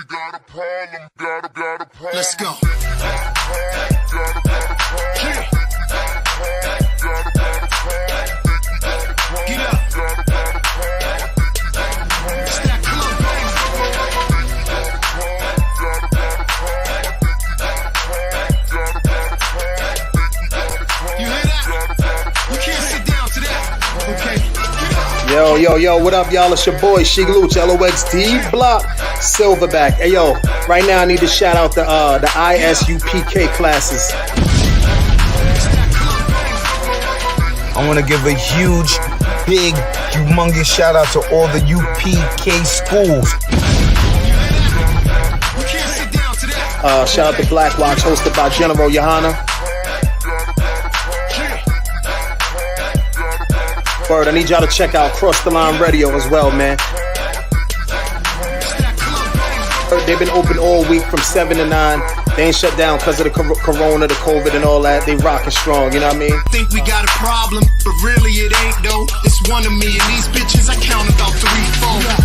got a problem, got a problem. Let's go. Get up. It's that club, baby. You hear that? You can't sit down to that. Okay. Yo, what up, y'all? It's your boy, Shigluch, LOXD Block, Silverback. Hey, yo, right now I need to shout out the ISUPK classes. I want to give a huge, big, humongous shout out to all the UPK schools. Shout out to Black Watch, hosted by General Johanna. Word, I need y'all to check out Cross the Line Radio as well, man. They've been open all week from 7 to 9. They ain't shut down because of the corona, the COVID and all that. They rockin' strong, you know what I mean? Think we got a problem, but really it ain't though. It's one of me and these bitches, I count about 3, 4.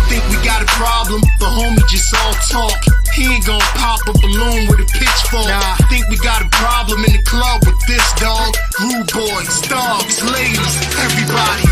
Think we got a problem, but homie just all talk. He ain't gon' pop a balloon with a pitchfork. Think we got a problem in the club with this dog. Rude boys, dogs, ladies, everybody.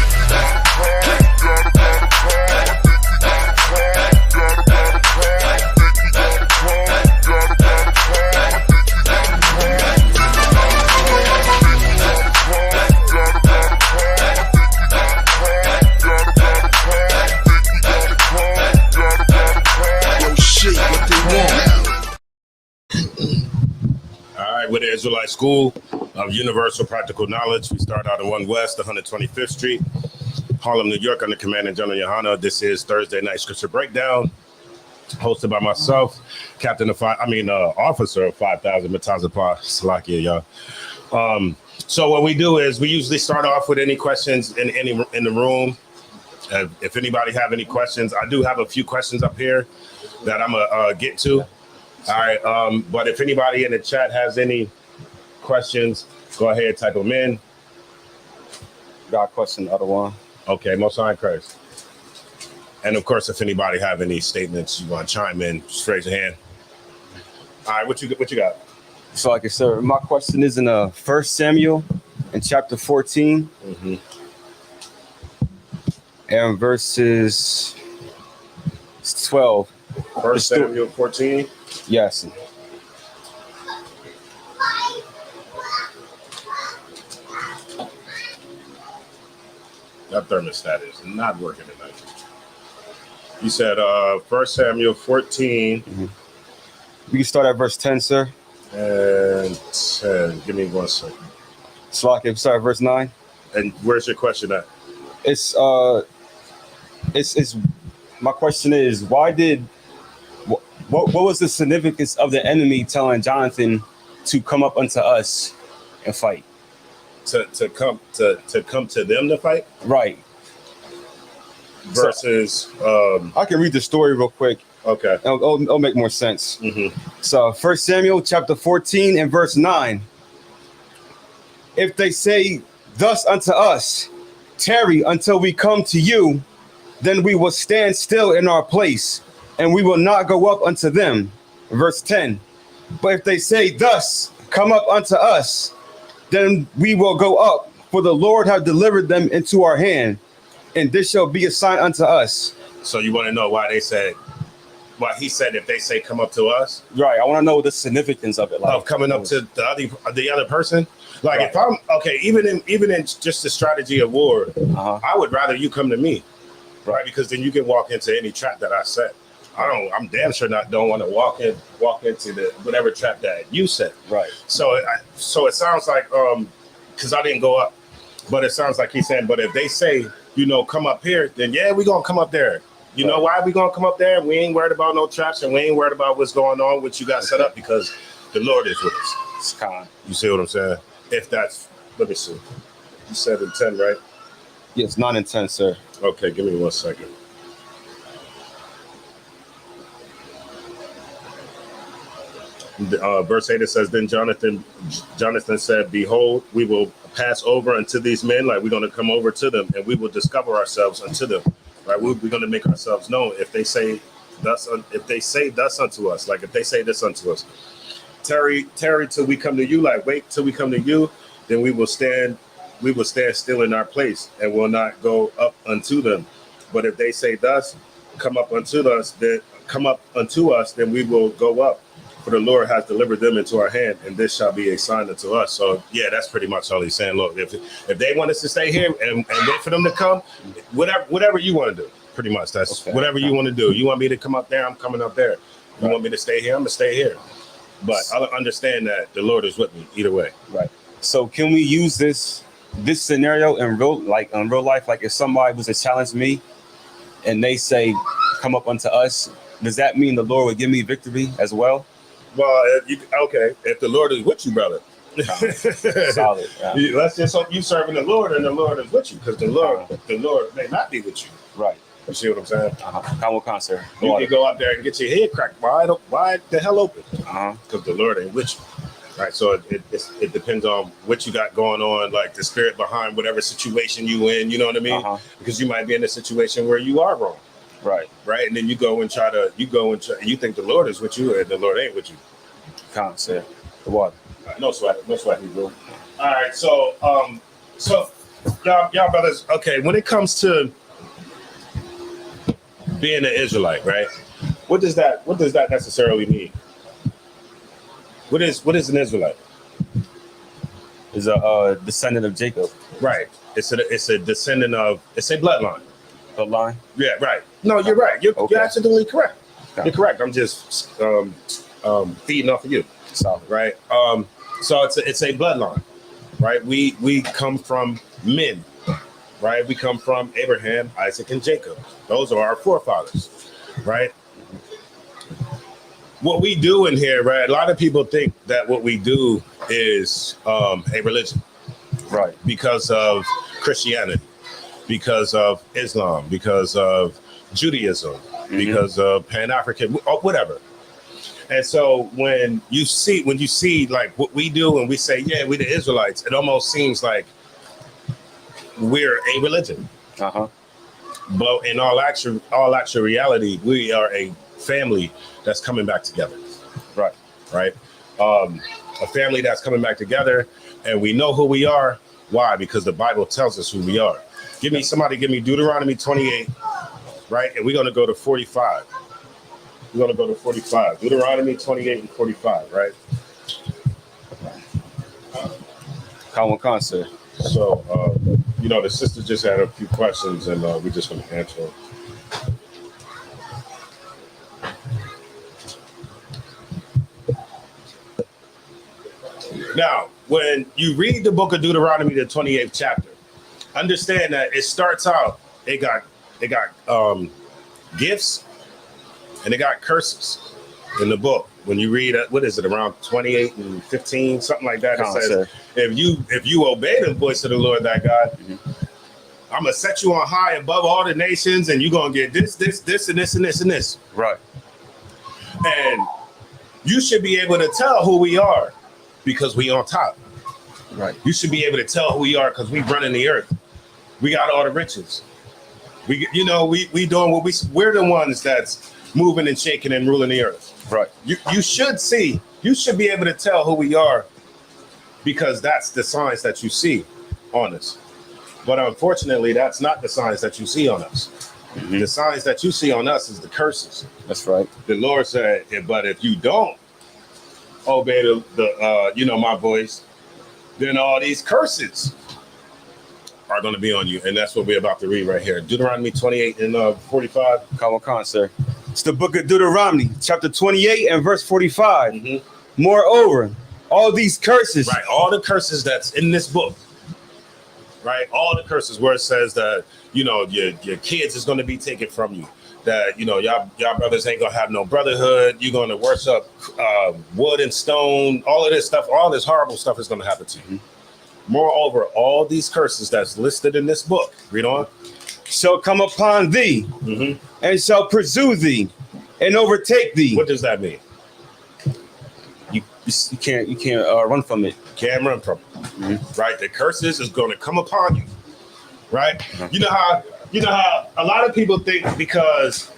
With the Israelite School of Universal Practical Knowledge. We start out in 1 West, 125th Street, Harlem, New York, under Command of General Johanna. This is Thursday Night Scripture Breakdown, hosted by myself, Officer of 5,000 Matazapah, Salakia, y'all. So what we do is we usually start off with any questions in the room. If anybody have any questions, I do have a few questions up here that I'm gonna get to. All right, but if anybody in the chat has any questions, go ahead, type them in. Got a question, other one. Okay, Most High Christ. And of course, if anybody have any statements you want to chime in, just raise your hand. All right, what you got? So, like I said, my question is in 1 Samuel in chapter 14, and verses 12. 1 Samuel 14. Yes. That thermostat is not working tonight. You said 1 Samuel 14. We can start at verse 10, sir. And 10. Give me 1 second. Slack, start at verse 9. And where's your question at? It's my question is, what was the significance of the enemy telling Jonathan to come up unto us and fight? To come to them to fight? Right. Versus I can read the story real quick. Okay. It'll make more sense. So 1 Samuel chapter 14 and verse 9. If they say thus unto us, tarry until we come to you, then we will stand still in our place, and we will not go up unto them. Verse 10. But if they say thus, come up unto us, then we will go up, for the Lord hath delivered them into our hand, and this shall be a sign unto us. So you want to know why he said if they say come up to us? Right. I want to know the significance of it. Like, of coming up to the other person? Like, right. If I'm okay, even in just the strategy of war, I would rather you come to me, right? Because then you can walk into any trap that I set. I'm damn sure don't want to walk into the whatever trap that you set. Right. So it sounds like because I didn't go up, but it sounds like he's saying, but if they say, come up here, then yeah, we're gonna come up there. You know why we gonna come up there? We ain't worried about no traps, and we ain't worried about what's going on, what you got set up, because the Lord is with us. It's kind. You see what I'm saying? If that's, let me see. You said in 10, right? Yes, 9 and 10, sir. Okay, give me 1 second. Verse 8, it says, then Jonathan said, behold, we will pass over unto these men, like we're going to come over to them, and we will discover ourselves unto them, right? We're going to make ourselves known. If they say if they say thus unto us, like if they say this unto us, tarry till we come to you, like wait till we come to you, then we will stand still in our place and will not go up unto them. But if they say thus, come up unto us, then we will go up. For the Lord has delivered them into our hand, and this shall be a sign unto us. So yeah, that's pretty much all he's saying. Look, if they want us to stay here and wait for them to come, whatever you want to do, pretty much. That's okay. Whatever you want to do. You want me to come up there, I'm coming up there. You want me to stay here, I'm gonna stay here. But I understand that the Lord is with me either way. Right. So can we use this scenario in real life? Like if somebody was to challenge me and they say, come up unto us, does that mean the Lord would give me victory as well? Well, if the Lord is with you, brother. Solid. Yeah. Let's just hope you serving the Lord and the Lord is with you, because the Lord may not be with you. Right. You see what I'm saying? Come on, sir. You can go out there and get your head cracked wide the hell open. Because the Lord ain't with you. Right. So it depends on what you got going on, like the spirit behind whatever situation you in, you know what I mean? Because you might be in a situation where you are wrong. Right. Right. And then you think the Lord is with you and the Lord ain't with you. Come on, sir. The water. No sweat, bro. All right. So y'all brothers, okay, when it comes to being an Israelite, right? What does that necessarily mean? What is an Israelite? Is a descendant of Jacob. Right. It's a descendant of, it's a bloodline. Bloodline? Yeah, right. No, you're right. You're absolutely correct. Okay. You're correct. I'm just feeding off of you. Solid. Right. So it's a bloodline. Right. We come from men. Right. We come from Abraham, Isaac, and Jacob. Those are our forefathers. Right. What we do in here, right? A lot of people think that what we do is a religion. Right. Because of Christianity, because of Islam, because of Judaism, because of Pan-African, whatever. And so when you see like what we do and we say, yeah, we the Israelites, it almost seems like we're a religion. But in all actual reality, we are a family that's coming back together. Right. Right. A family that's coming back together, and we know who we are. Why? Because the Bible tells us who we are. Give me Deuteronomy 28, right? And we're going to go to 45. We're going to go to 45. Deuteronomy 28 and 45, right? Common concept. So, the sister just had a few questions, and we're just going to answer them. Now, when you read the book of Deuteronomy, the 28th chapter, understand that it starts out, it got gifts and it got curses in the book. When you read, what is it, around 28 and 15, something like that, it says, if you obey the voice of the Lord thy God, I'm going to set you on high above all the nations, and you're going to get this, and this, and this, and this. Right. And you should be able to tell who we are because we on top. Right. You should be able to tell who we are because we running the earth. We got all the riches. We doing what we're the ones that's moving and shaking and ruling the earth. Right. You should be able to tell who we are because that's the signs that you see on us. But unfortunately, that's not the signs that you see on us. The signs that you see on us is the curses. That's right. The Lord said, but if you don't obey the my voice, then all these curses are going to be on you. And that's what we're about to read right here. Deuteronomy 28 and 45. Come on, sir. It's the book of Deuteronomy, chapter 28 and verse 45. Moreover, all these curses. Right. All the curses that's in this book. Right. All the curses where it says that, your kids is going to be taken from you. That, y'all brothers ain't going to have no brotherhood. You're going to worship wood and stone. All of this stuff, all this horrible stuff is going to happen to you. Moreover, all these curses that's listed in this book, read on, shall come upon thee and shall pursue thee and overtake thee. What does that mean? You can't run from it. Can't run from it. Right? The curses is going to come upon you. Right? You know how a lot of people think because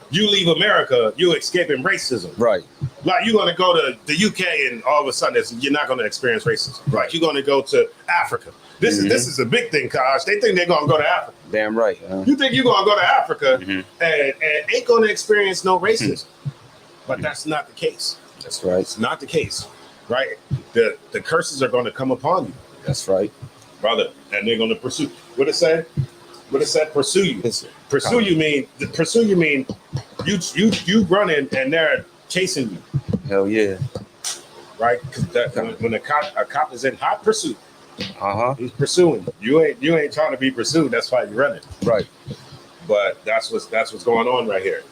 you leave America, you escaping racism. Right. Like you're going to go to the UK and all of a sudden you're not going to experience racism. Right. You're going to go to Africa. This is a big thing, Kaj. They think they're going to go to Africa. Damn right. You think you're going to go to Africa and ain't going to experience no racism. But that's not the case. That's right. It's not the case, right? The curses are going to come upon you. That's right. Brother, and they're going to pursue. What it say? What it said? Pursue you. Pursue you mean you running and they're chasing you. Hell yeah. Right? Because when a cop is in hot pursuit, he's pursuing you. You ain't trying to be pursued. That's why you're running. Right. But that's what's going on right here.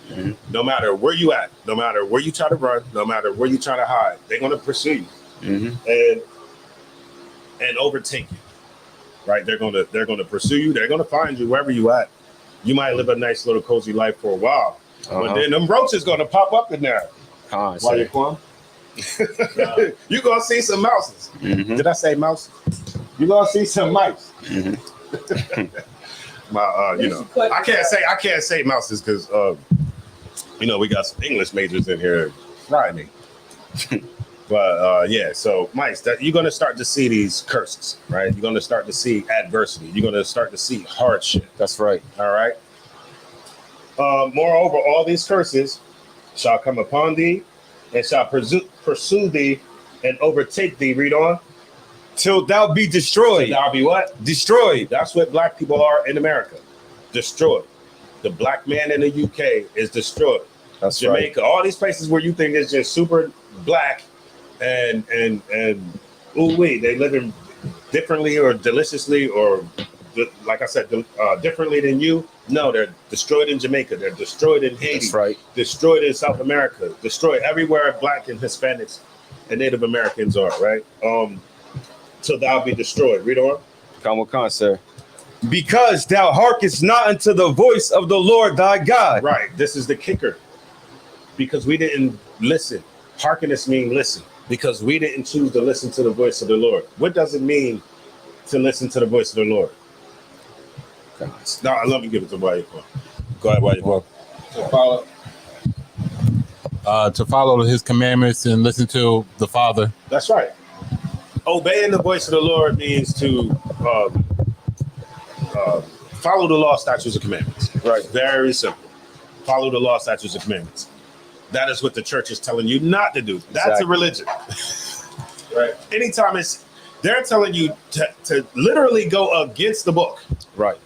No matter where you at, no matter where you try to run, no matter where you try to hide, they're going to pursue you and overtake you. Right? They're going to pursue you. They're going to find you wherever you at. You might live a nice little cozy life for a while, but then them roaches going to pop up in there. While you're gone, you gonna see some mouses. Did I say mouse? You gonna see some mice. I can't say mouses because we got some English majors in here frying me. But so mice, that you're gonna start to see these curses, right? You're gonna start to see adversity. You're gonna start to see hardship. That's right. All right. Moreover, all these curses shall come upon thee, and shall pursue thee, and overtake thee. Read on. Till thou be destroyed. Till thou be what? Destroyed. That's what black people are in America. Destroyed. The black man in the UK is destroyed. That's Jamaica, right. all these places where you think it's just super black and they live in differently or deliciously or like I said, differently than you. No, they're destroyed in Jamaica. They're destroyed in Haiti. That's right. Destroyed in South America. Destroyed everywhere black and Hispanics and Native Americans are, right? Till thou be destroyed. Read on. Come, sir. Because thou hearkenest not unto the voice of the Lord thy God. Right. This is the kicker. Because we didn't listen. Hearkenest mean listen. Because we didn't choose to listen to the voice of the Lord. What does it mean to listen to the voice of the Lord? No, let me give it to Wayupo. Go ahead, Wayupo. To follow his commandments and listen to the Father. That's right. Obeying the voice of the Lord means to follow the law, statutes, and commandments. Right. Very simple. Follow the law, statutes, and commandments. That is what the church is telling you not to do. That's a religion. Right. Anytime they're telling you to literally go against the book. Right.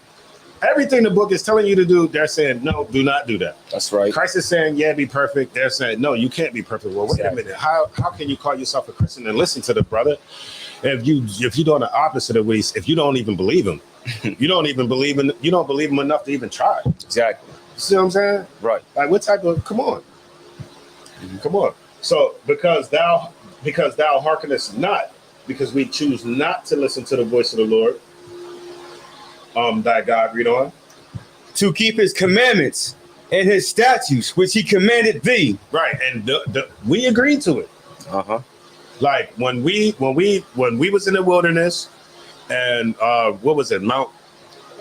Everything the book is telling you to do, they're saying, no, do not do that. That's right. Christ is saying, yeah, be perfect. They're saying, no, you can't be perfect. Well, wait a minute. How can you call yourself a Christian and listen to the brother if you're doing the opposite of what if you don't even believe him? You don't believe him enough to even try. Exactly. You see what I'm saying? Right. Like what type of come on. Come on. So because thou hearkenest not, because we choose not to listen to the voice of the Lord. Thy God, read on. To keep his commandments and his statutes, which he commanded thee. Right, and we agreed to it. Like when we was in the wilderness, and what was it, Mount?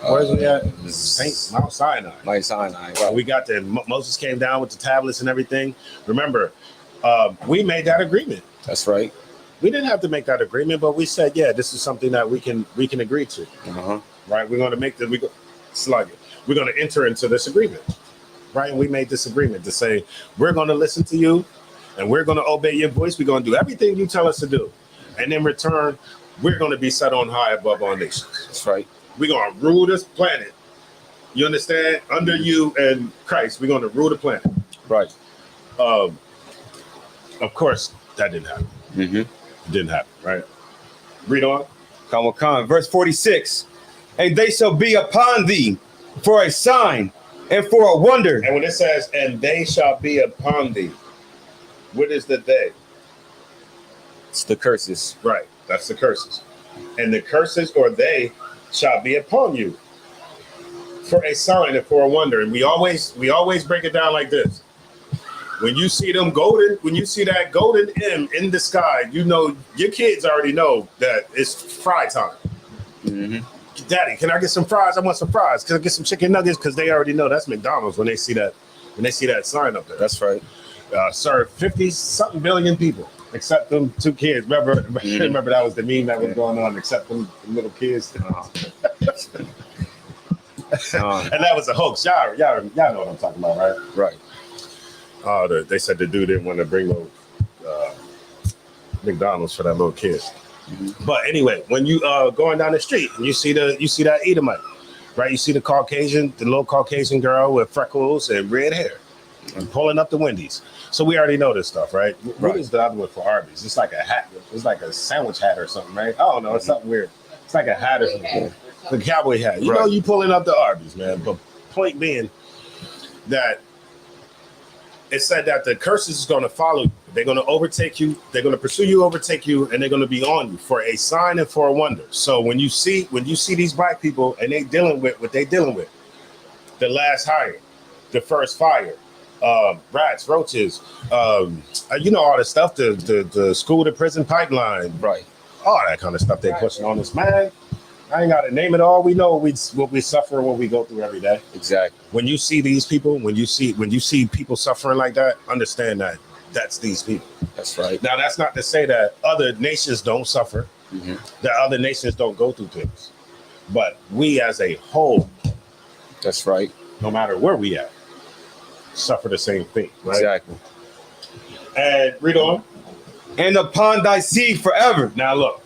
Where's we at? Mount Sinai. Mount Sinai. Right. We got there. Moses came down with the tablets and everything. Remember, we made that agreement. That's right. We didn't have to make that agreement, but we said, yeah, this is something that we can agree to. Right, we're going to make we're going to enter into this agreement, right? And we made this agreement to say we're going to listen to you, and we're going to obey your voice. We're going to do everything you tell us to do, and in return, we're going to be set on high above all nations. That's right. We're going to rule this planet. You understand? Under you and Christ, we're going to rule the planet. Right. Of course, that didn't happen. It didn't happen. Right. Read on. Come. Verse 46. And they shall be upon thee for a sign and for a wonder. And when it says, and they shall be upon thee, what is the they? It's the curses. Right. That's the curses. And the curses or they shall be upon you for a sign and for a wonder. And we always break it down like this. When you see them when you see that golden M in the sky, you know, your kids already know that it's fry time. Daddy, can I get some fries? I want some fries. Can I get some chicken nuggets? Because they already know that's McDonald's when they see that when they see that sign up there. That's right. Serve 50-something billion people, except them 2 kids. Remember, remember that was the meme that was going on, except them little kids. And that was a hoax. Y'all know what I'm talking about, right? Right. They said the dude didn't want to bring no McDonald's for that little kid. But anyway, when you going down the street and you see that Edomite, right? You see the little Caucasian girl with freckles and red hair, and pulling up the Wendy's. So we already know this stuff, right? What is the other one for Arby's? It's like a hat. It's like a sandwich hat or something, right? I don't know. It's something weird. It's like a hat or something. The cowboy hat. You know, you pulling up the Arby's, man. But point being that it said that the curses is going to follow you. They're going to overtake you. They're going to pursue you, overtake you, and they're going to be on you for a sign and for a wonder. So when you see these black people and they dealing with what they dealing with, the last hire, the first fire, rats, roaches, you know, all the stuff, the school to prison pipeline, Right. all that kind of stuff they pushing on us, man. I ain't got to name it all. We know what we suffer, what we go through every day. Exactly. When you see these people, when you see people suffering like that, understand that that's these people. That's right. Now, that's not to say that other nations don't suffer, that other nations don't go through things, but we as a whole, That's right. no matter where we at, suffer the same thing, right? Exactly. And read on. And upon thy seed forever. Now look,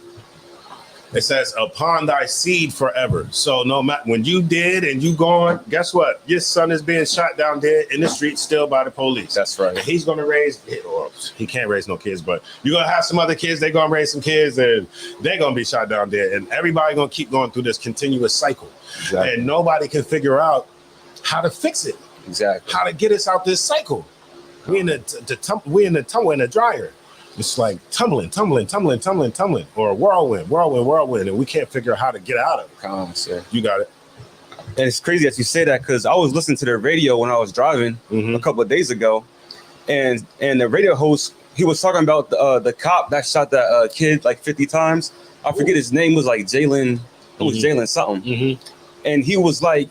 it says upon thy seed forever. So no matter when you did and you gone, guess what? Your son is being shot down dead in the street still by the police. That's right. And he's gonna he can't raise no kids, but you're gonna have some other kids, they're gonna raise some kids and they're gonna be shot down dead. And everybody gonna keep going through this continuous cycle. Exactly. And nobody can figure out how to fix it, Exactly. how to get us out this cycle. We in the dryer. It's like tumbling, or whirlwind, and we can't figure out how to get out of it. Come on, sir. You got it. And it's crazy that you say that because I was listening to the radio when I was driving a couple of days ago, and the radio host, he was talking about the cop that shot that kid like 50 times. I forget his name, was like Jalen. It was Jalen something. And he was like,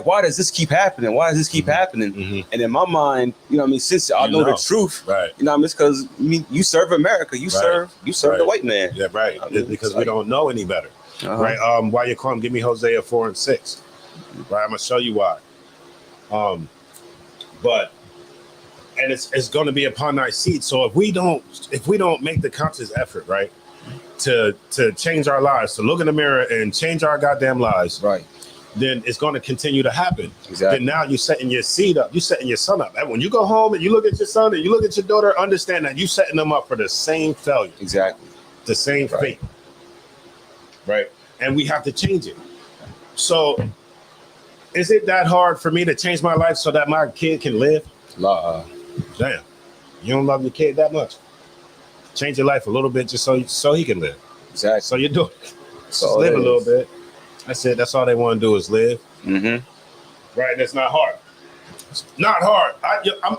why does this keep happening? Why does this keep happening? And in my mind, you know what I mean, since I know the truth, right? You know what I mean, it's because you serve America, you serve the white man. Yeah, right. I mean, because we don't know any better, right? Why you calling? Give me Hosea 4:6, right? I'm gonna show you why. But it's going to be upon thy seed. So if we don't make the conscious effort, right, to change our lives, to look in the mirror and change our goddamn lives, right, then it's going to continue to happen. Exactly. Then now you're setting your seed up. You're setting your son up. And when you go home and you look at your son and you look at your daughter, understand that you're setting them up for the same failure. Exactly. The same fate. Right? And we have to change it. So is it that hard for me to change my life so that my kid can live? Damn. You don't love your kid that much. Change your life a little bit just so he can live. Exactly. So you do it. Just live a little bit. That's it. That's all they want to do is live. Right? That's not hard. It's not hard.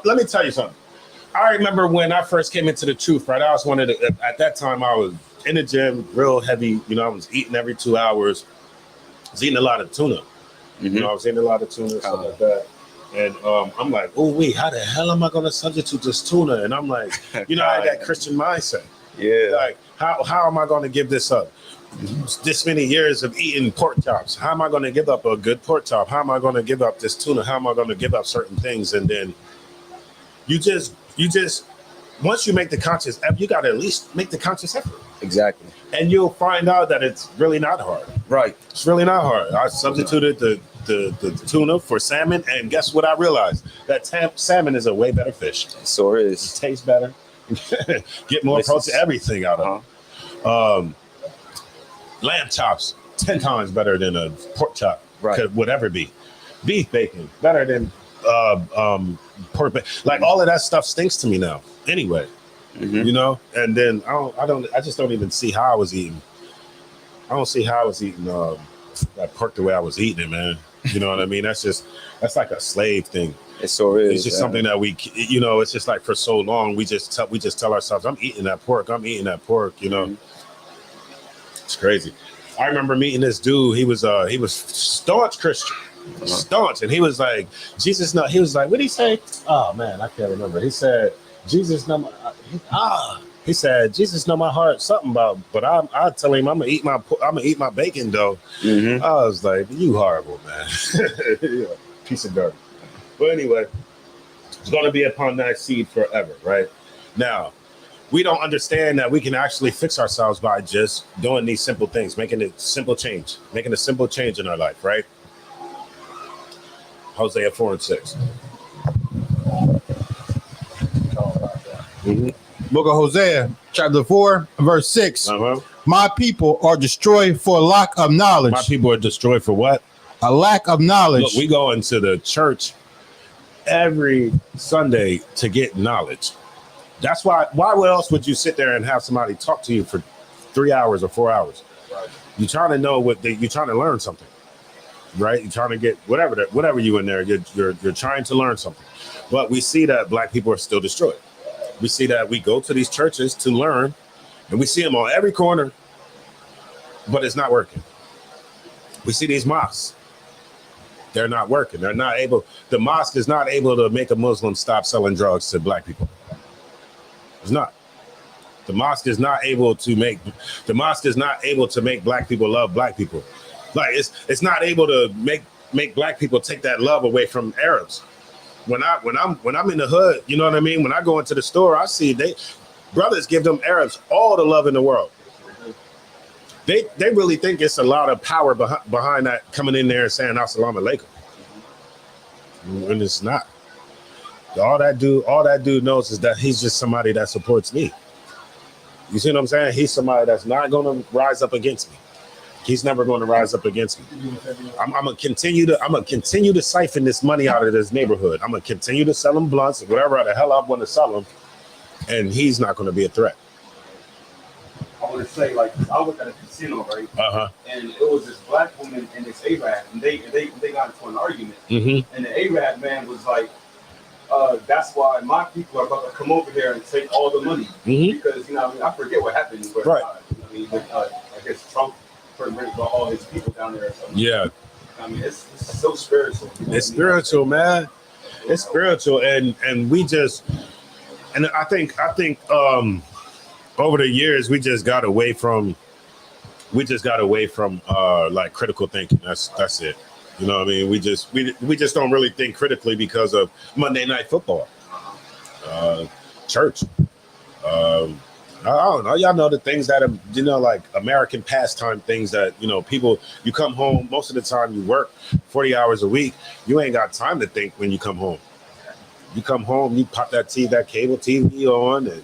Let me tell you something. I remember when I first came into the truth, right? I was at that time I was in the gym, real heavy. You know, I was eating every 2 hours. I was eating a lot of tuna. You know, I was eating a lot of tuna, stuff like that. And I'm like, oh, wait, how the hell am I going to substitute this tuna? And I'm like, you know, I had that Christian mindset. Yeah. Like, how am I going to give this up? This many years of eating pork chops. How am I going to give up a good pork chop? How am I going to give up this tuna? How am I going to give up certain things? And then you just, once you make the conscious effort, you got to at least make the conscious effort. Exactly. And you'll find out that it's really not hard. Right. It's really not hard. I substituted the tuna for salmon, and guess what I realized? That salmon is a way better fish. So it is. It tastes better. Get more protein, everything out of it. Lamb chops, 10 times better than a pork chop. Right. Could whatever be. Beef bacon, better than pork bacon. Like all of that stuff stinks to me now. Anyway, you know. And then I just don't even see how I was eating. I don't see how I was eating that pork the way I was eating it, man. You know what I mean? That's like a slave thing. It so is. It's just something that we, you know, it's just like for so long we just tell ourselves, I'm eating that pork. You know. It's crazy. I remember meeting this dude. He was staunch Christian. staunch. And he was like, Jesus, no. He was like, what did he say? Oh man, I can't remember. He said, Jesus, no. He said, Jesus know my heart, something about, but I tell him I'm gonna eat my bacon though. Mm-hmm. I was like, you horrible, man. Piece of dirt. But anyway, it's gonna be upon that seed forever, right? Now, we don't understand that we can actually fix ourselves by just doing these simple things, making a simple change in our life, right? Hosea 4:6. Mm-hmm. Book of Hosea, chapter 4, verse 6. My people are destroyed for lack of knowledge. My people are destroyed for what? A lack of knowledge. Look, we go into the church every Sunday to get knowledge. That's why else would you sit there and have somebody talk to you for 3 hours or 4 hours? Right. You're trying to know you're trying to learn something, right? You're trying to get whatever you in there. You're trying to learn something. But we see that black people are still destroyed. We see that we go to these churches to learn, and we see them on every corner, but it's not working. We see these mosques. They're not working. They're not able. The mosque is not able to make a Muslim stop selling drugs to black people. It's not. The mosque is not able to make black people love black people. Like it's not able to make black people take that love away from Arabs. When I'm in the hood, you know what I mean? When I go into the store, I see brothers give them Arabs all the love in the world. They really think it's a lot of power behind that, coming in there and saying assalamu alaikum. And it's not. All that dude knows is that he's just somebody that supports me. You see what I'm saying? He's somebody that's not going to rise up against me. He's never going to rise up against me. I'm gonna continue to siphon this money out of this neighborhood. I'm gonna continue to sell him blunts, whatever the hell I want to sell him, and he's not going to be a threat. I want to say, like, I was at a casino, right? And it was this black woman and this Arab, and they got into an argument. Mm-hmm. And the Arab man was like, that's why my people are about to come over here and take all the money. Mm-hmm. Because, you know, I mean, I forget what happened, but right. I guess Trump got all his people down there or something. Yeah. I mean, it's so spiritual. It's spiritual, man. It's spiritual, and we just, and I think over the years we just got away from like critical thinking. That's it. You know what I mean? We just don't really think critically because of Monday Night Football, church. I don't know. Y'all know the things that are, you know, like American pastime things that, you know, people, you come home, most of the time you work 40 hours a week. You ain't got time to think when you come home. You come home, you pop that cable TV on, and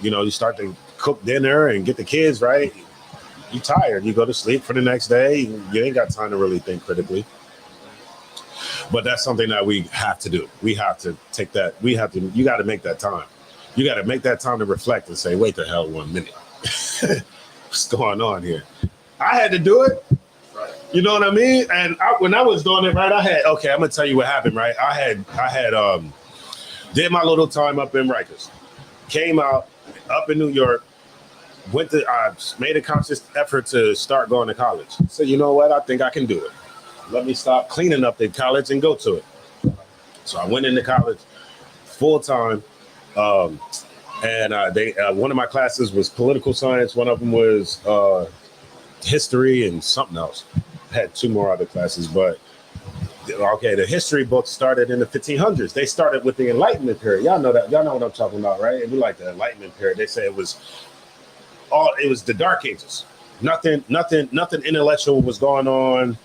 you know, you start to cook dinner and get the kids right. You tired. You go to sleep for the next day. You ain't got time to really think critically. But that's something that we have to do. We have to take that. You got to make that time. You got to make that time to reflect and say, wait the hell 1 minute. What's going on here? I had to do it. Right. You know what I mean? And when I was doing it, right, I'm going to tell you what happened, right? I had did my little time up in Rikers. Came out up in New York. I made a conscious effort to start going to college. So you know what? I think I can do it. Let me stop cleaning up the college and go to it. So I went into college full time. And one of my classes was political science. One of them was history and something else. I had two more other classes, but okay, the history books started in the 1500s. They started with the Enlightenment period. Y'all know that. Y'all know what I'm talking about, right? It'd be like the Enlightenment period. They say it was the Dark Ages. Nothing intellectual was going on.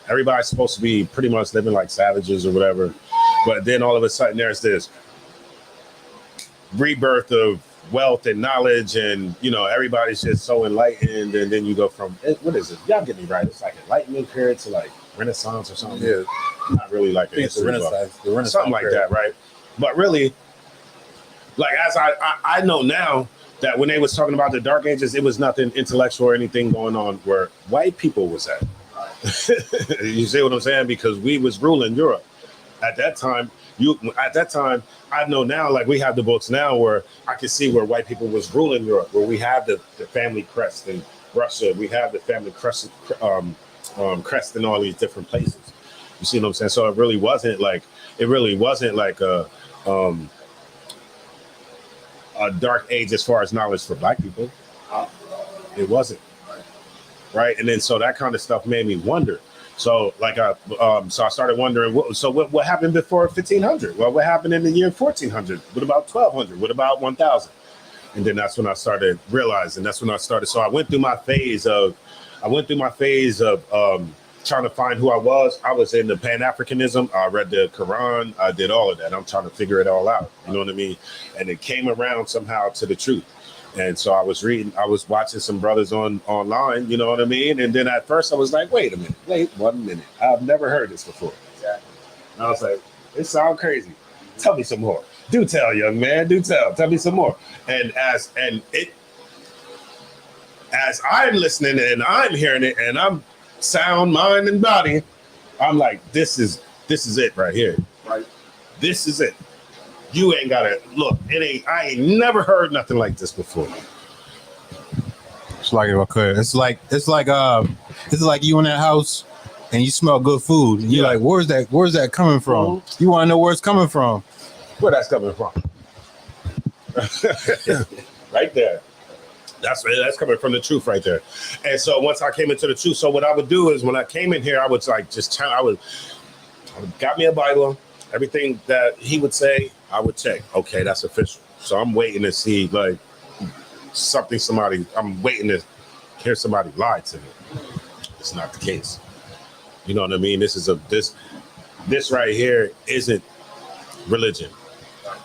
Everybody's supposed to be pretty much living like savages or whatever. But then all of a sudden there's this rebirth of wealth and knowledge, and you know, everybody's just so enlightened. And then you go from, what is it? Y'all get me right. It's like Enlightenment period to like Renaissance or something. Yeah. Not really like a history Renaissance something like that, right? But really, like as I know now that when they was talking about the Dark Ages, it was nothing intellectual or anything going on where white people was at. You see what I'm saying? Because we was ruling Europe at that time. I know now, like we have the books now where I can see where white people was ruling Europe, where we have the family crest in Russia, we have the family crest cresting all these different places. You see what I'm saying? So it really wasn't like a dark age as far as knowledge for black people. It wasn't, right? And then so that kind of stuff made me wonder. So like so I started wondering what happened before 1500? Well, what happened in the year 1400? What about 1200? What about 1000? And then that's when I started realizing. That's when I started. So I went through my phase of trying to find who I was. I was into Pan-Africanism. I read the Quran. I did all of that. I'm trying to figure it all out. You know what I mean? And it came around somehow to the truth. And so I was watching some brothers online, you know what I mean? And then at first I was like, wait 1 minute. I've never heard this before. Exactly. And I was like, it sounds crazy. Tell me some more. Do tell, young man. Do tell. Tell me some more. And as I'm listening and I'm hearing it and I'm sound, mind, and body, I'm like, this is it right here. Right. This is it. You ain't gotta look. I ain't never heard nothing like this before. It's like if I could. It's like you in that house and you smell good food. And you're like, where's that coming from? Mm-hmm. You want to know where it's coming from. Where that's coming from. Right there. That's coming from the truth right there. And so once I came into the truth, so what I would do is when I came in here, I would like I would got me a Bible. Everything that he would say, I would check. Okay, that's official. So I'm waiting to see like I'm waiting to hear somebody lie to me. It's not the case. You know what I mean? This right here isn't religion.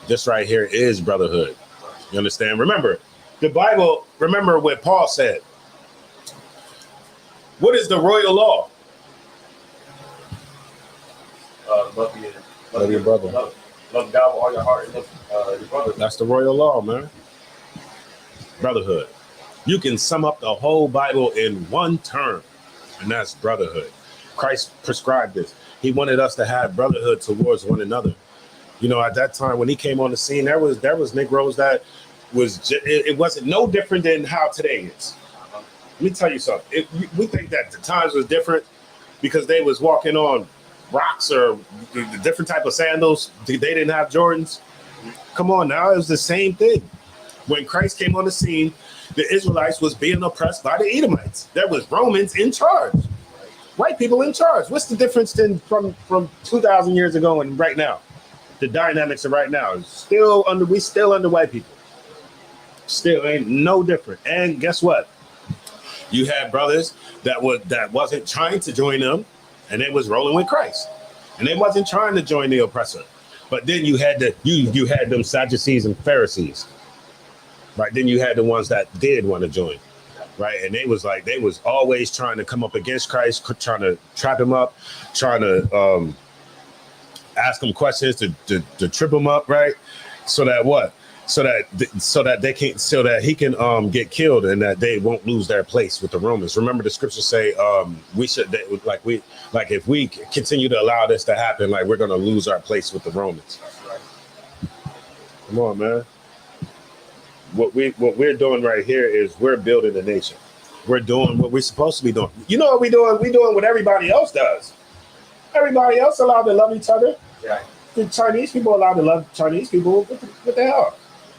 This right here is brotherhood. You understand? Remember, the Bible, remember what Paul said. What is the royal law? Love your brother. Love God with all your heart and love your brother. That's the royal law, man. Brotherhood. You can sum up the whole Bible in one term, and that's brotherhood. Christ prescribed this. He wanted us to have brotherhood towards one another. You know, at that time when he came on the scene, there was Negroes that it wasn't no different than how today is. Let me tell you something. We think that the times was different because they was walking on rocks or the different type of sandals. They didn't have Jordans. Come on now, it was the same thing. When Christ came on the scene, the Israelites was being oppressed by the Edomites. There was Romans in charge, white people in charge. What's the difference then from 2,000 years ago and right now? The dynamics of right now is still under white people. Still ain't no different. And guess what? You had brothers that wasn't trying to join them, and they was rolling with Christ, and they wasn't trying to join the oppressor. But then you had them Sadducees and Pharisees, right? Then you had the ones that did want to join, right? And they was always trying to come up against Christ, trying to trap him up, trying to ask him questions to trip him up, right? So that what? So that he can get killed and that they won't lose their place with the Romans. Remember, the scriptures say if we continue to allow this to happen, like we're gonna lose our place with the Romans. Come on, man. What we're doing right here is we're building a nation. We're doing what we're supposed to be doing. You know what we're doing? We're doing what everybody else does. Everybody else allowed to love each other. Yeah. The Chinese people allowed to love Chinese people. What the hell?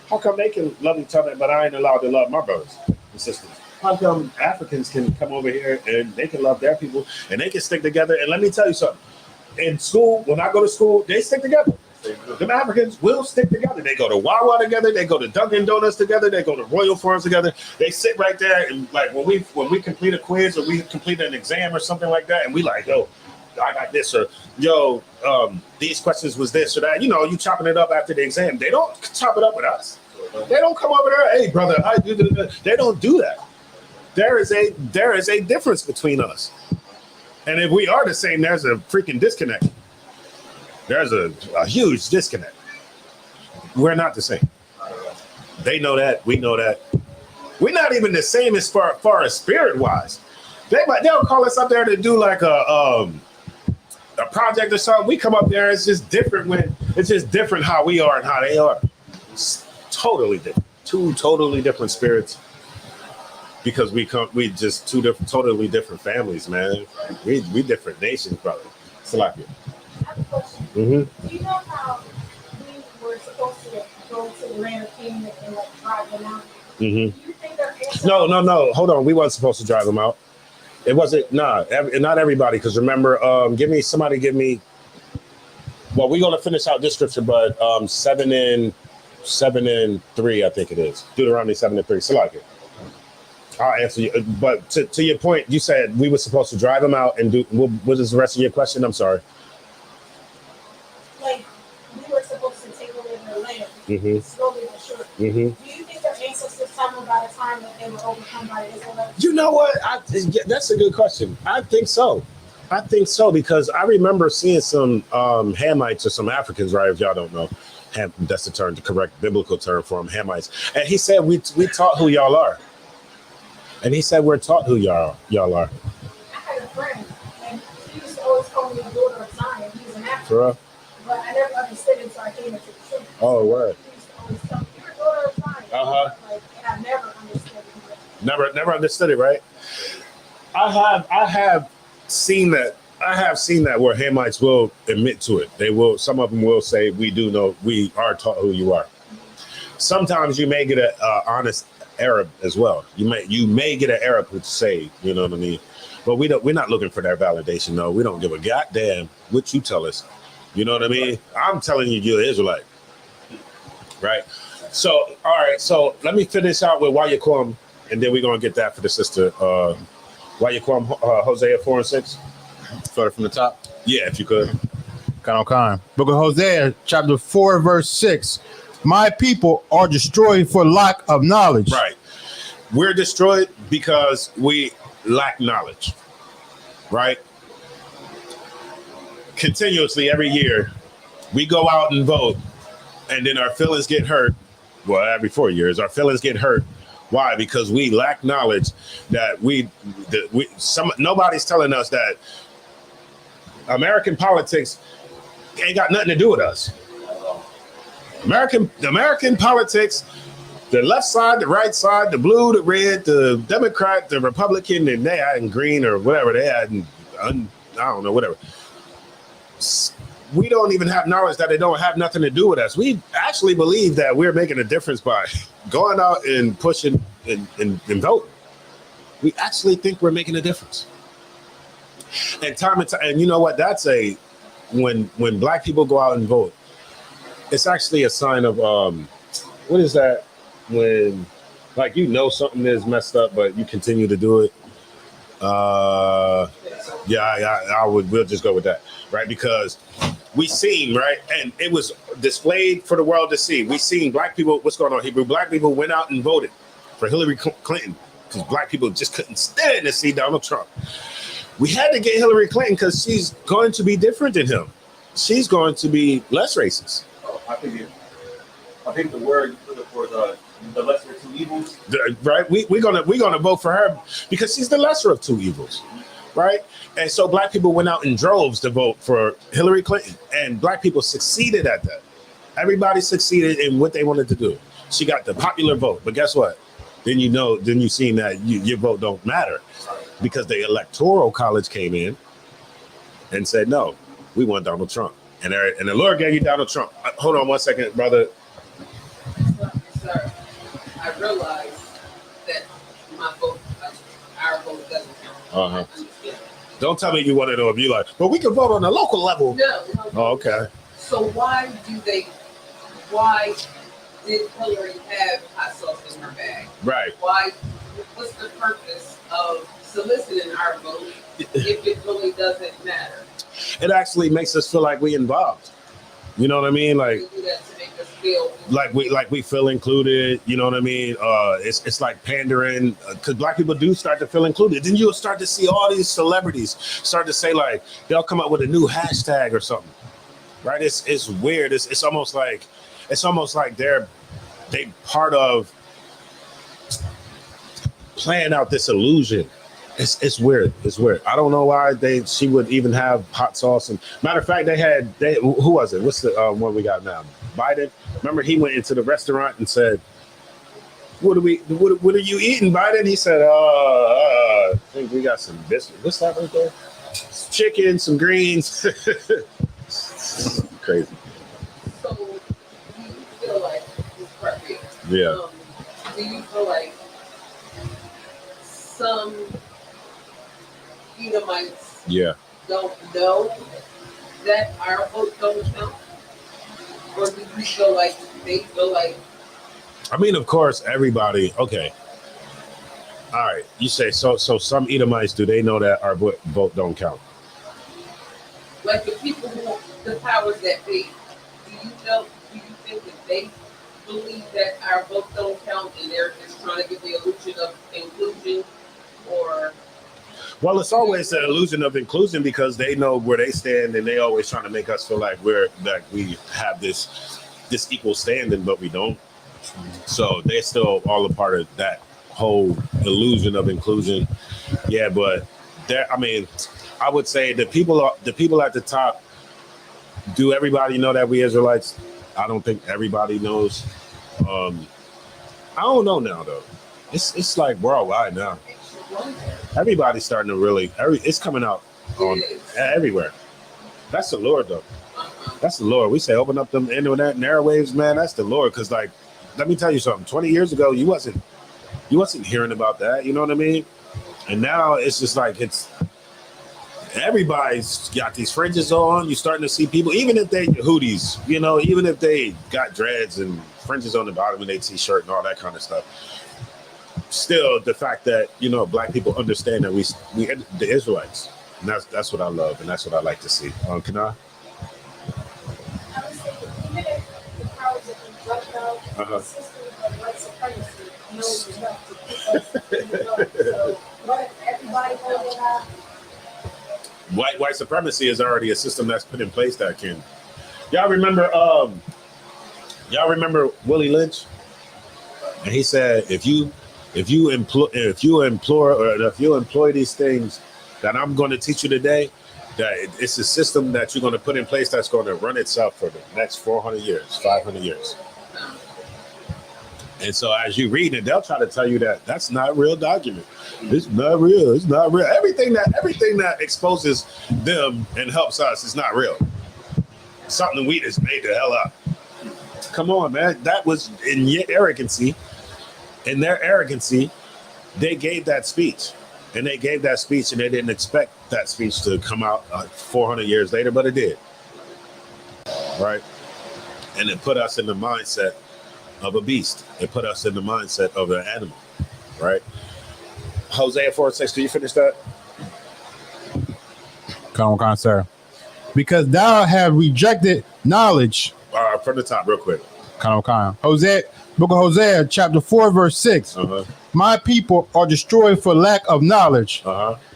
How come they can love each other, but I ain't allowed to love my brothers and sisters? How come Africans can come over here and they can love their people and they can stick together? And let me tell you something. In school, when I go to school, they stick together. Them Africans will stick together. They go to Wawa together. They go to Dunkin' Donuts together. They go to Royal Farms together. They sit right there and like when we complete a quiz or we complete an exam or something like that, and we like, yo, I got this, or yo, these questions was this or that. You know, you chopping it up after the exam. They don't chop it up with us. They don't come over there, hey brother, I do this. They don't do that. There is a difference between us. And if we are the same, there's a freaking disconnect. There's a huge disconnect. We're not the same. They know that. We know that. We're not even the same as far as spirit-wise. They'll call us up there to do like a project or something. We come up there, it's just different how we are and how they are. It's totally different. Two totally different spirits. because we just totally different families, man. We different nations, brother. Salakia. I have a question. Mm-hmm. Do you know how we were supposed to go to the land of Canaan and like drive them out? Mm-hmm. Do you think their ancestors? No. Hold on. We wasn't supposed to drive them out. It wasn't. Nah, not everybody. Because remember, give me. Well, we're gonna finish out this scripture, but 7 and 3, I think it is. Deuteronomy 7 and 3. Salakia. I'll answer you. But to your point, you said we were supposed to drive them out and do. What is the rest of your question? I'm sorry. Like we were supposed to take over their land, Mm-hmm. slowly but surely. Mm-hmm. Do you think their ancestors tell them by the time that they were overcome by the Israelites? You know what? That's a good question. I think so. Because I remember seeing some Hamites or some Africans, right? If y'all don't know, that's the term, the correct biblical term for them, Hamites. And he said we taught who y'all are. And he said we're taught who y'all are. I had a friend, and he used to always call me the daughter of Zion. He was an African, For real? but I never understood it until I came into the truth. Oh, word. He used to always tell me, "You're a daughter of Zion." Uh-huh. Like, and I never understood it. Never understood it, right? I have seen that. I have seen that where Hamites will admit to it. They will. Some of them will say, "We do know. We are taught who you are." Sometimes you may get an honest Arab as well. You may get an Arab who's saved. You know what I mean? But we're not looking for their validation. No, we don't give a goddamn what you tell us. You know what I mean? I'm telling you, you're an Israelite, right? So, all right. So let me finish out with why you call him, and then we're gonna get that for the sister. Why you call him Hosea 4 and 6? Start from the top. Yeah, if you could. Con. Book of Hosea, chapter 4, verse 6. My people are destroyed for lack of knowledge. Right. We're destroyed because we lack knowledge. Right? Continuously every year, we go out and vote, and then our feelings get hurt. Well, every 4 years, our feelings get hurt. Why? Because we lack knowledge that nobody's telling us that American politics ain't got nothing to do with us. American politics, the left side, the right side, the blue, the red, the Democrat, the Republican, and they had in green or whatever they had, I don't know, whatever. We don't even have knowledge that they don't have nothing to do with us. We actually believe that we're making a difference by going out and pushing and voting. We actually think we're making a difference. And time and time, and you know what? That's when black people go out and vote, it's actually a sign of what is that? When like something is messed up, but you continue to do it. We'll just go with that, right? Because we seen, right, and it was displayed for the world to see. We seen black people. What's going on? Hebrew black people went out and voted for Hillary Clinton because black people just couldn't stand to see Donald Trump. We had to get Hillary Clinton because she's going to be different than him. She's going to be less racist. I think the word you put for the lesser of two evils. Right? We're gonna vote for her because she's the lesser of two evils, right? And so black people went out in droves to vote for Hillary Clinton, and black people succeeded at that. Everybody succeeded in what they wanted to do. She got the popular vote, but guess what? Then you seen that your vote don't matter because the electoral college came in and said, no, we want Donald Trump. And the Lord gave you Donald Trump. Hold on 1 second, brother. Sir, I realize that our vote doesn't count. Don't tell me you want to know if you like, but we can vote on the local level. No. Oh, okay. So why did Hillary have hot sauce in her bag? Right. What's the purpose of soliciting our vote if it really doesn't matter? It actually makes us feel like we involved. You know what I mean? Like, We do that to make us feel like we feel included. You know what I mean? It's like pandering because black people do start to feel included. Then you'll start to see all these celebrities start to say like they'll come up with a new hashtag or something. Right? It's weird. It's almost like they part of playing out this illusion. It's weird. It's weird. I don't know why she would even have hot sauce. And matter of fact, who was it? What's the one we got now? Biden. Remember, he went into the restaurant and said, what are you eating, Biden? He said, I think we got some biscuits. What's that right there? Chicken, some greens. Crazy. So, do you feel like it's perfect? Yeah. Do you feel like some Edomites Yeah. don't know that our vote don't count? Or do you feel like they feel like I mean, of course, everybody. Okay. All right. You say so. So some Edomites, do they know that our vote don't count? like the people who the powers that be, do you think that they believe that our votes don't count and they're just trying to get the illusion of inclusion, or Well, it's always an illusion of inclusion because they know where they stand and they always trying to make us feel like we have this equal standing, but we don't. So they're still all a part of that whole illusion of inclusion. Yeah, but I mean, I would say the people at the top. Do everybody know that we Israelites? I don't think everybody knows. I don't know now though. It's like worldwide now. Everybody's starting to really. It's coming out on everywhere. That's the Lord though. That's the Lord. We say open up them internet and airwaves, man. That's the Lord. Because like, let me tell you something. 20 years ago, you wasn't hearing about that. You know what I mean? And now it's just like everybody's got these fringes on. You're starting to see people, even if they hoodies, you know, even if they got dreads and fringes on the bottom of their t-shirt and all that kind of stuff. Still, the fact that, you know, black people understand that we the Israelites. And that's what I love, and that's what I like to see. Can I? I would say even if the powers that be wiped out, the system of white supremacy knows enough to keep us in the dark. So what if everybody knows that? White supremacy is already a system that's put in place that can. Y'all remember Willie Lynch? And he said, if you employ these things that I'm going to teach you today, that it's a system that you're going to put in place that's going to run itself for the next 400 years, 500 years. And so as you read it, they'll try to tell you that that's not a real document. It's not real. It's not real. Everything that exposes them and helps us is not real. Something we just made the hell up. Come on, man. That was in your arrogancy. In their arrogancy, they gave that speech. And they gave that speech and they didn't expect that speech to come out 400 years later, but it did. Right? And it put us in the mindset of a beast. It put us in the mindset of an animal. Right? Hosea 4:6, can you finish that? Come on, sir. Because thou have rejected knowledge. From the top, real quick. Come on. Hosea, book of Hosea, chapter 4, verse 6. My people are destroyed for lack of knowledge.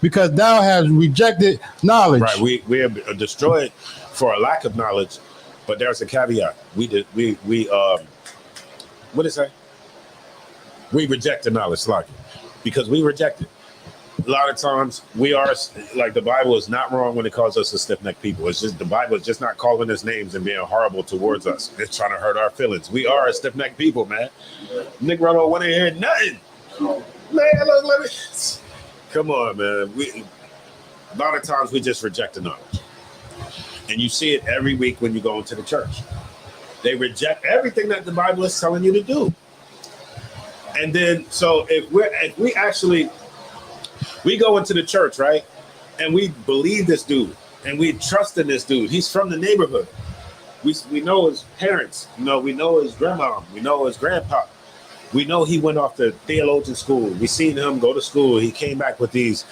Because thou hast rejected knowledge. Right, we are destroyed for a lack of knowledge, but there's a caveat. We what did it say? We reject the knowledge, like because we reject it. A lot of times we are like the Bible is not wrong when it calls us a stiff-necked people. It's just the Bible is just not calling us names and being horrible towards us. It's trying to hurt our feelings. We are a stiff-necked people, man. Negro don't want to hear nothing. Man, look, let me. Come on, man. A lot of times we just reject the knowledge, and you see it every week when you go into the church. They reject everything that the Bible is telling you to do. And then, so if we go into the church, right? And we believe this dude and we trust in this dude. He's from the neighborhood. We know his parents, we know his grandma, we know his grandpa. We know he went off to theologian school. We seen him go to school. He came back with these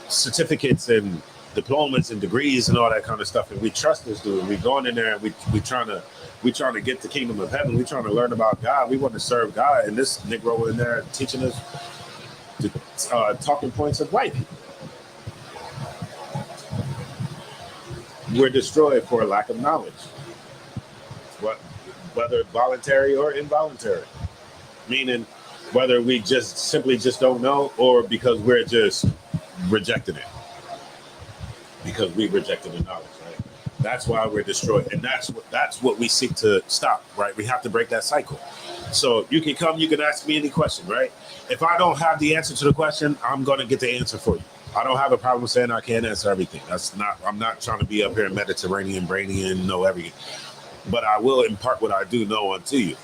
certificates and diplomas and degrees and all that kind of stuff. And we trust this dude. We going in there and we trying to get the kingdom of heaven. We trying to learn about God. We want to serve God. And this Negro in there teaching us the talking points of white people. We're destroyed for a lack of knowledge, whether voluntary or involuntary. Meaning, whether we just don't know, or because we're just rejecting it, because we rejected the knowledge. Right? That's why we're destroyed, and that's what we seek to stop. Right? We have to break that cycle. So you can come, you can ask me any question, right? If I don't have the answer to the question, I'm going to get the answer for you. I don't have a problem saying I can't answer everything. I'm not trying to be up here Mediterranean, Brainian, know everything. But I will impart what I do know unto you.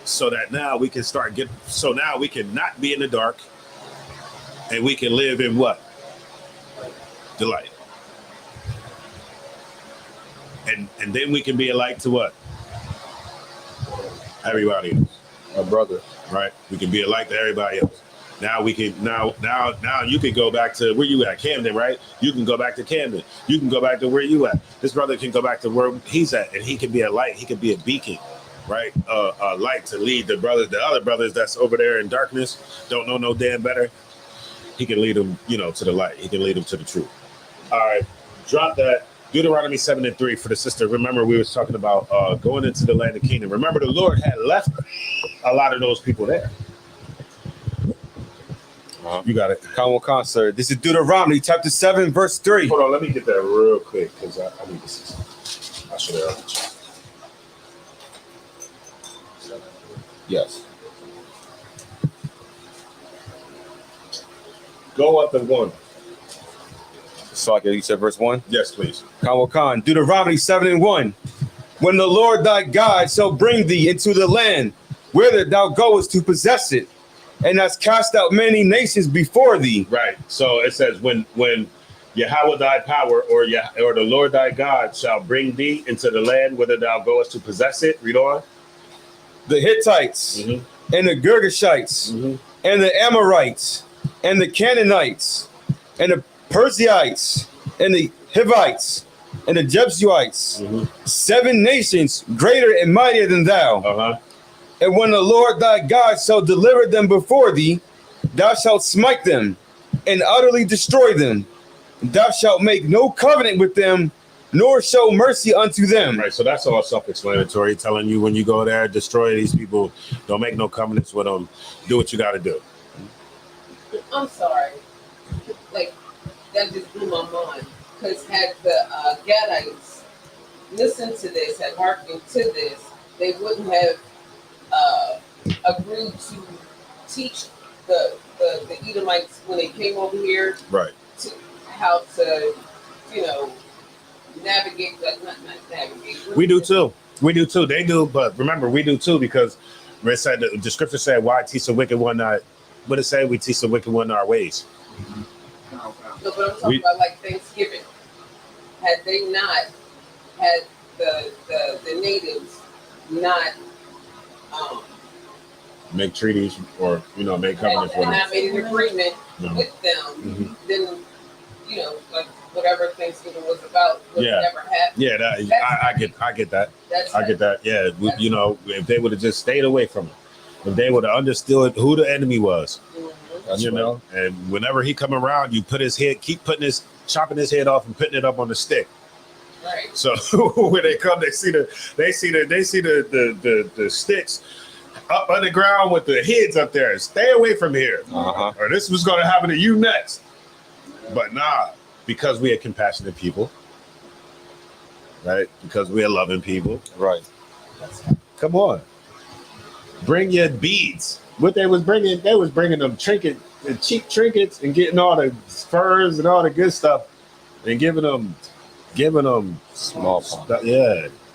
So that now we can now we can not be in the dark and we can live in what? The light. And then we can be a light to what? Everybody else. My brother. Right? We can be a light to everybody else. Now we can now you can go back to where you at, Camden, right? You can go back to Camden. You can go back to where you at. This brother can go back to where he's at, and he can be a light. He can be a beacon, right? A light to lead the other brothers that's over there in darkness, don't know no damn better. He can lead them, to the light. He can lead them to the truth. All right, drop that. Deuteronomy 7:3 for the sister. Remember, we was talking about going into the land of Canaan. Remember, the Lord had left a lot of those people there. You got it. Come, sir. This is Deuteronomy chapter 7, verse 3. Hold on, let me get that real quick because I need to see. I should have. Yes. Go up and 1. Salakia, you said verse 1? Yes, please. Khan, Deuteronomy 7:1. When the Lord thy God shall bring thee into the land, whither thou goest to possess it, and hast cast out many nations before thee. Right. So it says when Yahweh thy power or the Lord thy God shall bring thee into the land whither thou goest to possess it. Read on. The Hittites and the Girgashites and the Amorites and the Canaanites and the Perizzites and the Hivites and the Jebusites, 7 nations greater and mightier than thou. And when the Lord thy God shall deliver them before thee, thou shalt smite them and utterly destroy them. Thou shalt make no covenant with them, nor show mercy unto them. Right, so that's all self-explanatory, telling you when you go there, destroy these people, don't make no covenants with them, do what you got to do. I'm sorry. Like, that just blew my mind. Because had the Gadites listened to this, had hearkened to this, they wouldn't have agreed to teach the Edomites when they came over here, right? To how to, navigate that. Not navigate. We do too. They do, but remember, we do too because it said the scripture said, "Why teach the wicked one not?" What it say? We teach the wicked one our ways. No, but I'm talking about like Thanksgiving. Had they not had the natives not make treaties or make covenants with them, and I made an agreement with them, then like whatever Thanksgiving was about would never happen. Yeah, I get that. I get that. Yeah, if they would have just stayed away from it, if they would have understood who the enemy was, and whenever he come around, you chopping his head off and putting it up on the stick. Right. So when they come, they see the sticks up underground with the heads up there. Stay away from here, or this was going to happen to you next. But nah, because we are compassionate people, right? Because we are loving people, right? Come on, bring your beads. What they was bringing them cheap trinkets, and getting all the furs and all the good stuff, and giving them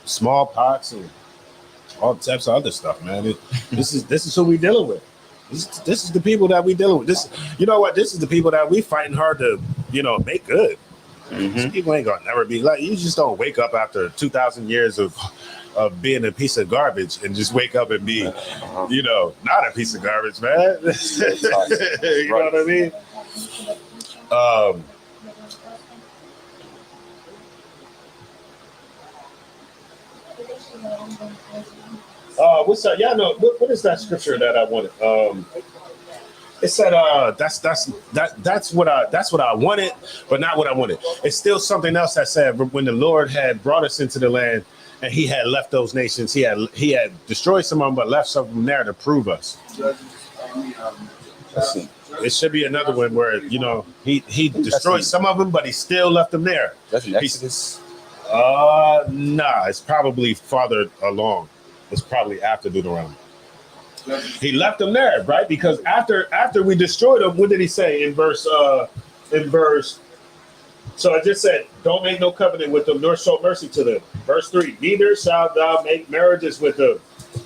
smallpox and all types of other stuff, man. This is who we dealing with. This is the people that we dealing with. This, this is the people that we fighting hard to, make good. These people ain't gonna never be like, you just don't wake up after 2,000 years of being a piece of garbage and just wake up and be, not a piece of garbage, man. You know what I mean? What's that? Y'all know what is that scripture that I wanted? It said that's what I wanted, but not what I wanted. It's still something else that said when the Lord had brought us into the land and he had left those nations, he had destroyed some of them, but left some of them there to prove us. It should be another one where he destroyed some of them, but he still left them there. That's in Exodus. Nah, it's probably farther along. It's probably after Deuteronomy. He left them there, right? Because after we destroyed them, what did he say in verse? So I just said, don't make no covenant with them, nor show mercy to them. Verse 3, neither shalt thou make marriages with them.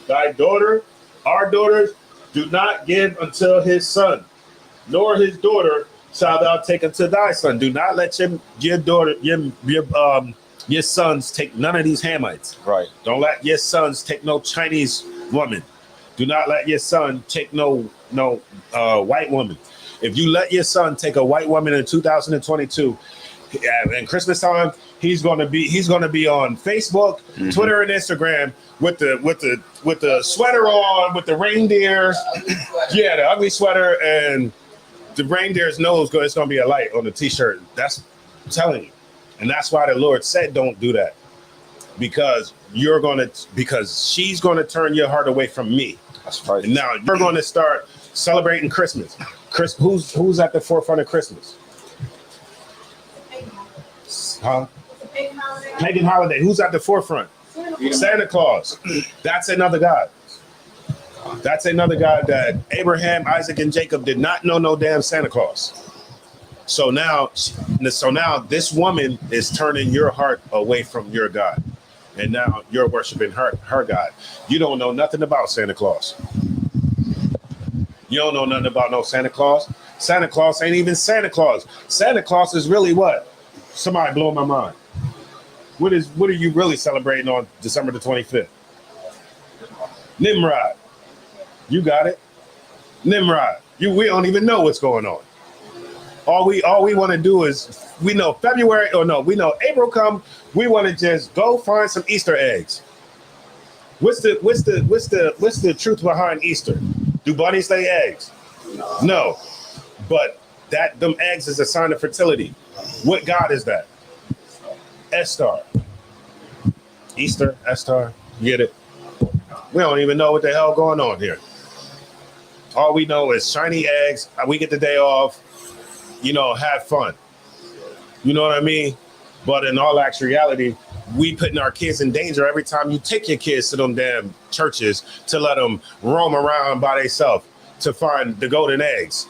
Thy daughter, our daughters, do not give until his son, nor his daughter shalt thou take unto thy son. Do not let your daughter, your sons take none of these Hamites. Right. Don't let your sons take no Chinese woman. Do not let your son take no white woman. If you let your son take a white woman in 2022, and Christmas time, he's gonna be on Facebook, Twitter, and Instagram with the sweater on, with the reindeers, yeah, the ugly sweater, and the reindeer's nose. It's gonna be a light on the t-shirt. That's I'm telling you, and that's why the Lord said, don't do that, because she's gonna turn your heart away from me. That's right. And now you're gonna start celebrating Christmas. Who's at the forefront of Christmas? Huh? Pagan holiday. Who's at the forefront? Santa Claus. That's another God. That's another God that Abraham, Isaac, and Jacob did not know no damn Santa Claus. So now this woman is turning your heart away from your God. And now you're worshiping her God. You don't know nothing about Santa Claus. You don't know nothing about no Santa Claus. Santa Claus ain't even Santa Claus. Santa Claus is really what? Somebody blow my mind. What are you really celebrating on December the 25th? Nimrod. You got it. Nimrod. We don't even know what's going on. All we want to do is, we know April come, we want to just go find some Easter eggs. What's the truth behind Easter? Do bunnies lay eggs? No. But them eggs is a sign of fertility. What God is that? Estar. Easter, Estar. Get it? We don't even know what the hell going on here. All we know is shiny eggs. We get the day off. Have fun. You know what I mean? But in all actuality, we putting our kids in danger every time you take your kids to them damn churches to let them roam around by themselves to find the golden eggs.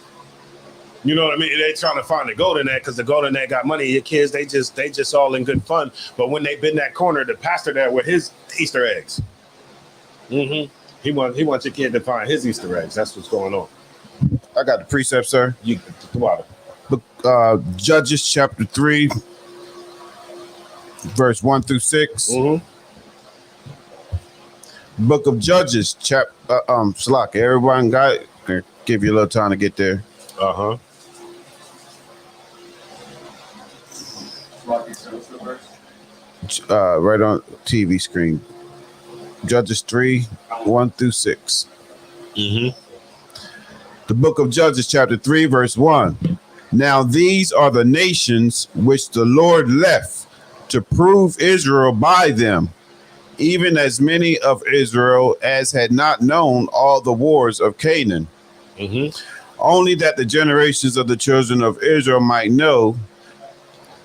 You know what I mean? They trying to find the golden egg because the golden egg got money. Your kids, they just all in good fun. But when they been that corner, the pastor there with his Easter eggs. He wants your kid to find his Easter eggs. That's what's going on. I got the precept, sir. You come on. Judges chapter 3, verse 1 through 6. Book of Judges, Slack. Everyone got it. Give you a little time to get there. Right on TV screen. Judges 3, 1 through 6. The book of Judges, chapter 3, verse 1. Now these are the nations which the Lord left to prove Israel by them, even as many of Israel as had not known all the wars of Canaan. Only that the generations of the children of Israel might know,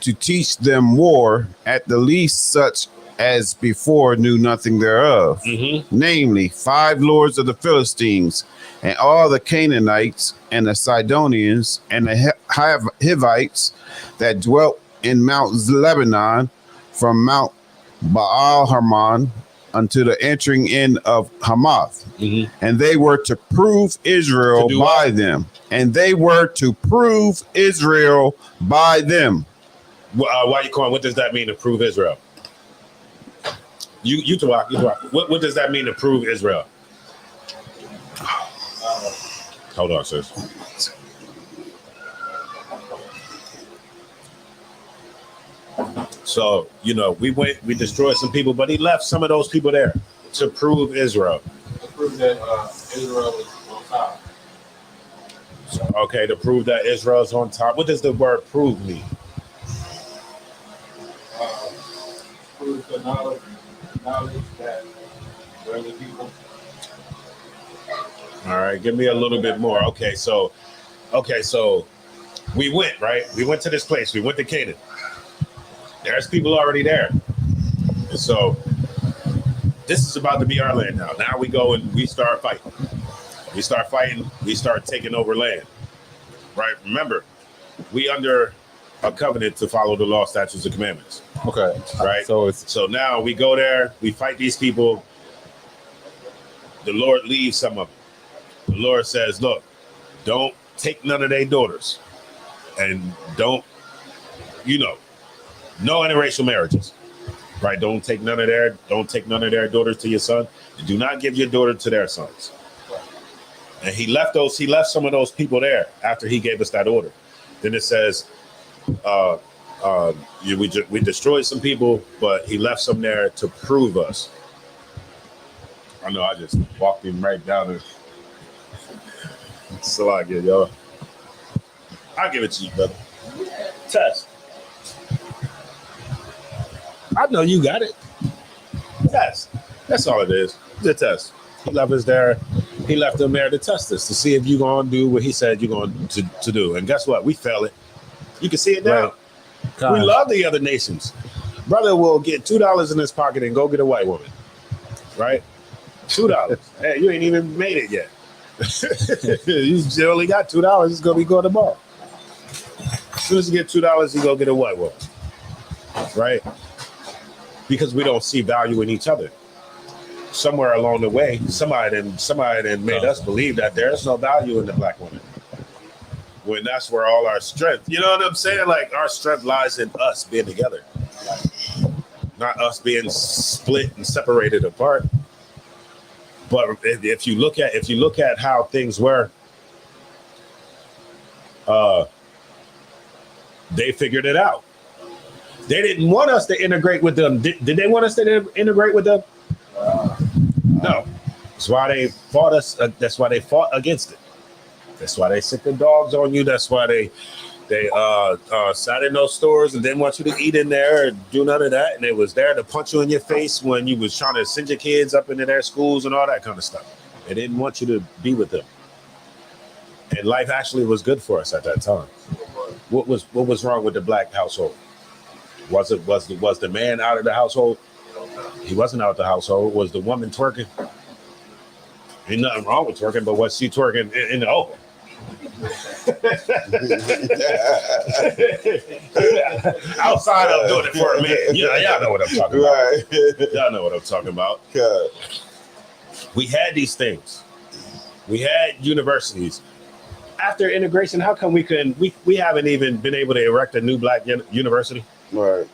to teach them war, at the least such as before knew nothing thereof. Namely, 5 lords of the Philistines, and all the Canaanites, and the Sidonians, and the Hivites that dwelt in Mount Lebanon, from Mount Baal Hermon unto the entering in of Hamath. And they were to prove Israel by them. And they were to prove Israel by them. Why you calling? What does that mean to prove Israel? You talk. What does that mean to prove Israel? Hold on, sis. So, we destroyed some people, but he left some of those people there to prove Israel. To prove that Israel is on top. Okay, to prove that Israel is on top. What does the word prove mean? Prove the knowledge that we're the people. All right, give me a little bit more. Okay, so we went, right? We went to this place. We went to Canaan. There's people already there. And so this is about to be our land now. Now we go and we start fighting. We start fighting. We start taking over land. Right? Remember, we under a covenant to follow the law, statutes, and commandments. Okay. Right? So now we go there. We fight these people. The Lord leaves some of them. The Lord says, look, don't take none of their daughters. And don't, no interracial marriages. Right? Don't take none of their daughters to your son. Do not give your daughter to their sons. And he left some of those people there after he gave us that order. Then it says, we destroyed some people, but he left some there to prove us. I know I just walked him right down there. So I get y'all. I'll give it to you, brother. Test. I know you got it. Test. That's all it is. It's a test. He left us there. He left them there to test us, to see if you're going to do what he said you're going to do. And guess what? We fail it. You can see it now. Right. We love the other nations. Brother will get $2 in his pocket and go get a white woman. Right? $2. Hey, you ain't even made it yet. You only got $2. It's going to be going tomorrow. As soon as you get $2, you go get a white woman. Right? Because we don't see value in each other. Somewhere along the way, somebody made us believe that there's no value in the black woman. When that's where all our strength, you know what I'm saying? Like, our strength lies in us being together, not us being split and separated apart. But if you look at how things were, they figured it out. They didn't want us to integrate with them. Did they want us to integrate with them? No. That's why they fought us. That's why they fought against it. That's why they sick the dogs on you. That's why they sat in those stores and didn't want you to eat in there or do none of that. And they was there to punch you in your face when you was trying to send your kids up into their schools and all that kind of stuff. They didn't want you to be with them. And life actually was good for us at that time. What was wrong with the black household? Was the man out of the household? He wasn't out of the household. Was the woman twerking? Ain't nothing wrong with twerking, but was she twerking in the open? Outside of doing it for a man. Y'all know what I'm talking about. Right. Y'all know what I'm talking about. God. We had these things. We had universities. After integration, how come we haven't even been able to erect a new black university? Right.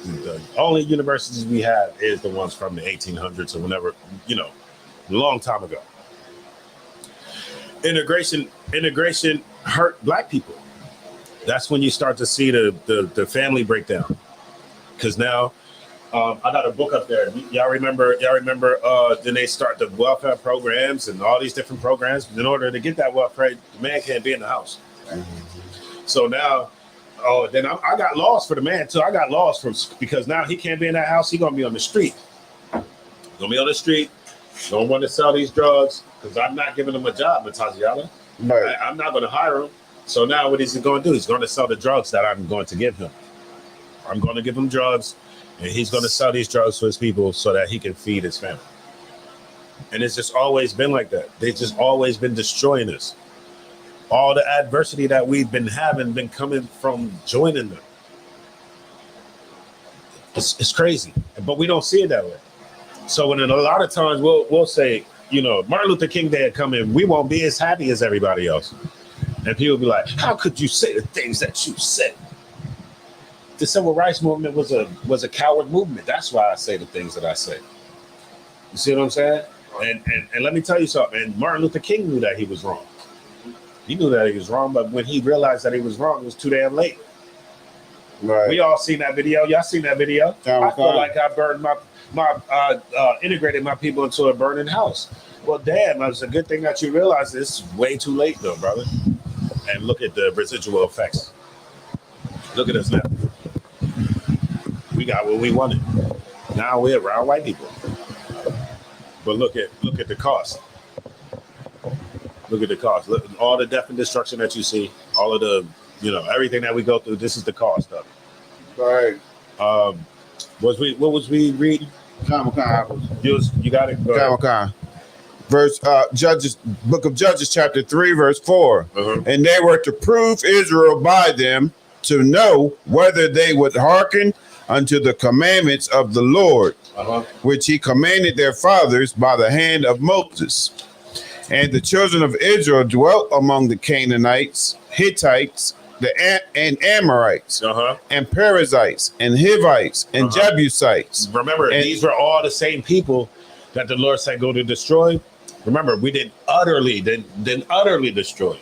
The only universities we have is the ones from the 1800s or whenever, a long time ago. Integration hurt black people. That's when you start to see the family breakdown. Because now, I got a book up there. Y'all remember? Then they start the welfare programs and all these different programs. In order to get that welfare, the man can't be in the house. Mm-hmm. So now, then I got laws for the man too. I got laws because now he can't be in that house. He's gonna be on the street. Don't want to sell these drugs because I'm not giving him a job, Mataziala. Right. I'm not going to hire him. So now what is he going to do? He's going to sell the drugs that I'm going to give him. I'm going to give him drugs, and he's going to sell these drugs to his people so that he can feed his family. And it's just always been like that. They've just always been destroying us. All the adversity that we've been having been coming from joining them. It's crazy, but we don't see it that way. So when a lot of times we'll say, Martin Luther King Day had come in, we won't be as happy as everybody else. And people be like, how could you say the things that you said? The civil rights movement was a coward movement. That's why I say the things that I say. You see what I'm saying? And let me tell you something. And Martin Luther King knew that he was wrong. He knew that he was wrong, but when he realized that he was wrong, it was too damn late. Right. We all seen that video. Y'all seen that video? I feel like I burned integrated my people into a burning house. Well, damn, it's a good thing that you realize it's way too late, though, brother. And look at the residual effects. Look at us now. We got what we wanted. Now we're around white people. But look at the cost. Look at the cost. Look at all the death and destruction that you see. All of the, everything that we go through. This is the cost of it. All right. What was we reading? Comic-Con. You got it? Comic-Con. Judges, book of Judges, chapter 3, verse 4. And they were to prove Israel by them to know whether they would hearken unto the commandments of the Lord, which he commanded their fathers by the hand of Moses. And the children of Israel dwelt among the Canaanites, Hittites, and Amorites, and Perizzites, and Hivites, and Jebusites. Remember, these were all the same people that the Lord said go to destroy. Remember, we didn't utterly destroy. You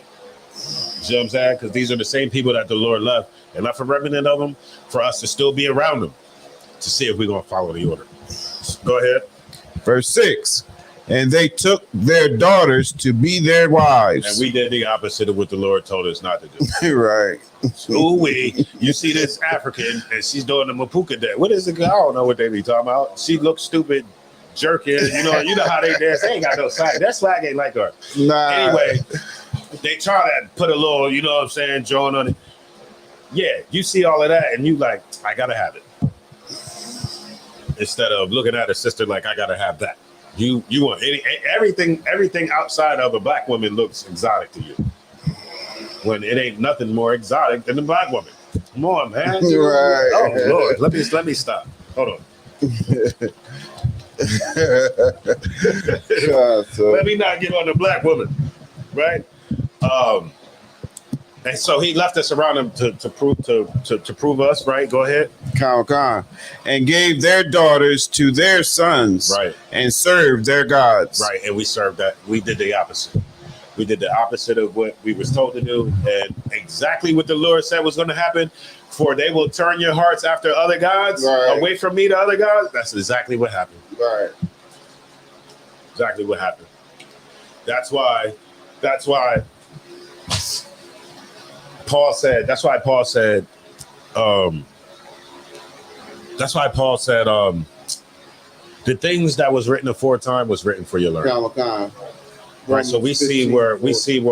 see what I'm saying? Because these are the same people that the Lord left. And left a remnant of them for us to still be around them to see if we're going to follow the order. Go ahead. Verse 6. And they took their daughters to be their wives. And we did the opposite of what the Lord told us not to do. Right. Ooh-wee. You see this African, and she's doing the Mapuka dance. What is it? I don't know what they be talking about. She looks stupid, jerking. You know how they dance. They ain't got no swag. That swag ain't like her. Nah. Anyway, they try to put a little, you know what I'm saying, drawing on it. Yeah, you see all of that, and you like, I gotta have it. Instead of looking at a sister like, I gotta have that. You want everything outside of a black woman looks exotic to you, when it ain't nothing more exotic than a black woman. Come on, man. Right. Oh Lord, let me stop. Hold on. Let me not get on the black woman, right? And so he left us around him to prove us, right? Go ahead. And gave their daughters to their sons, right, and served their gods. Right, and we served that. We did the opposite. We did the opposite of what we was told to do, and exactly what the Lord said was going to happen. For they will turn your hearts after other gods, away from me to other gods. That's exactly what happened. Right. Exactly what happened. That's why Paul said, the things that was written aforetime was written for your learning. Right. So we see where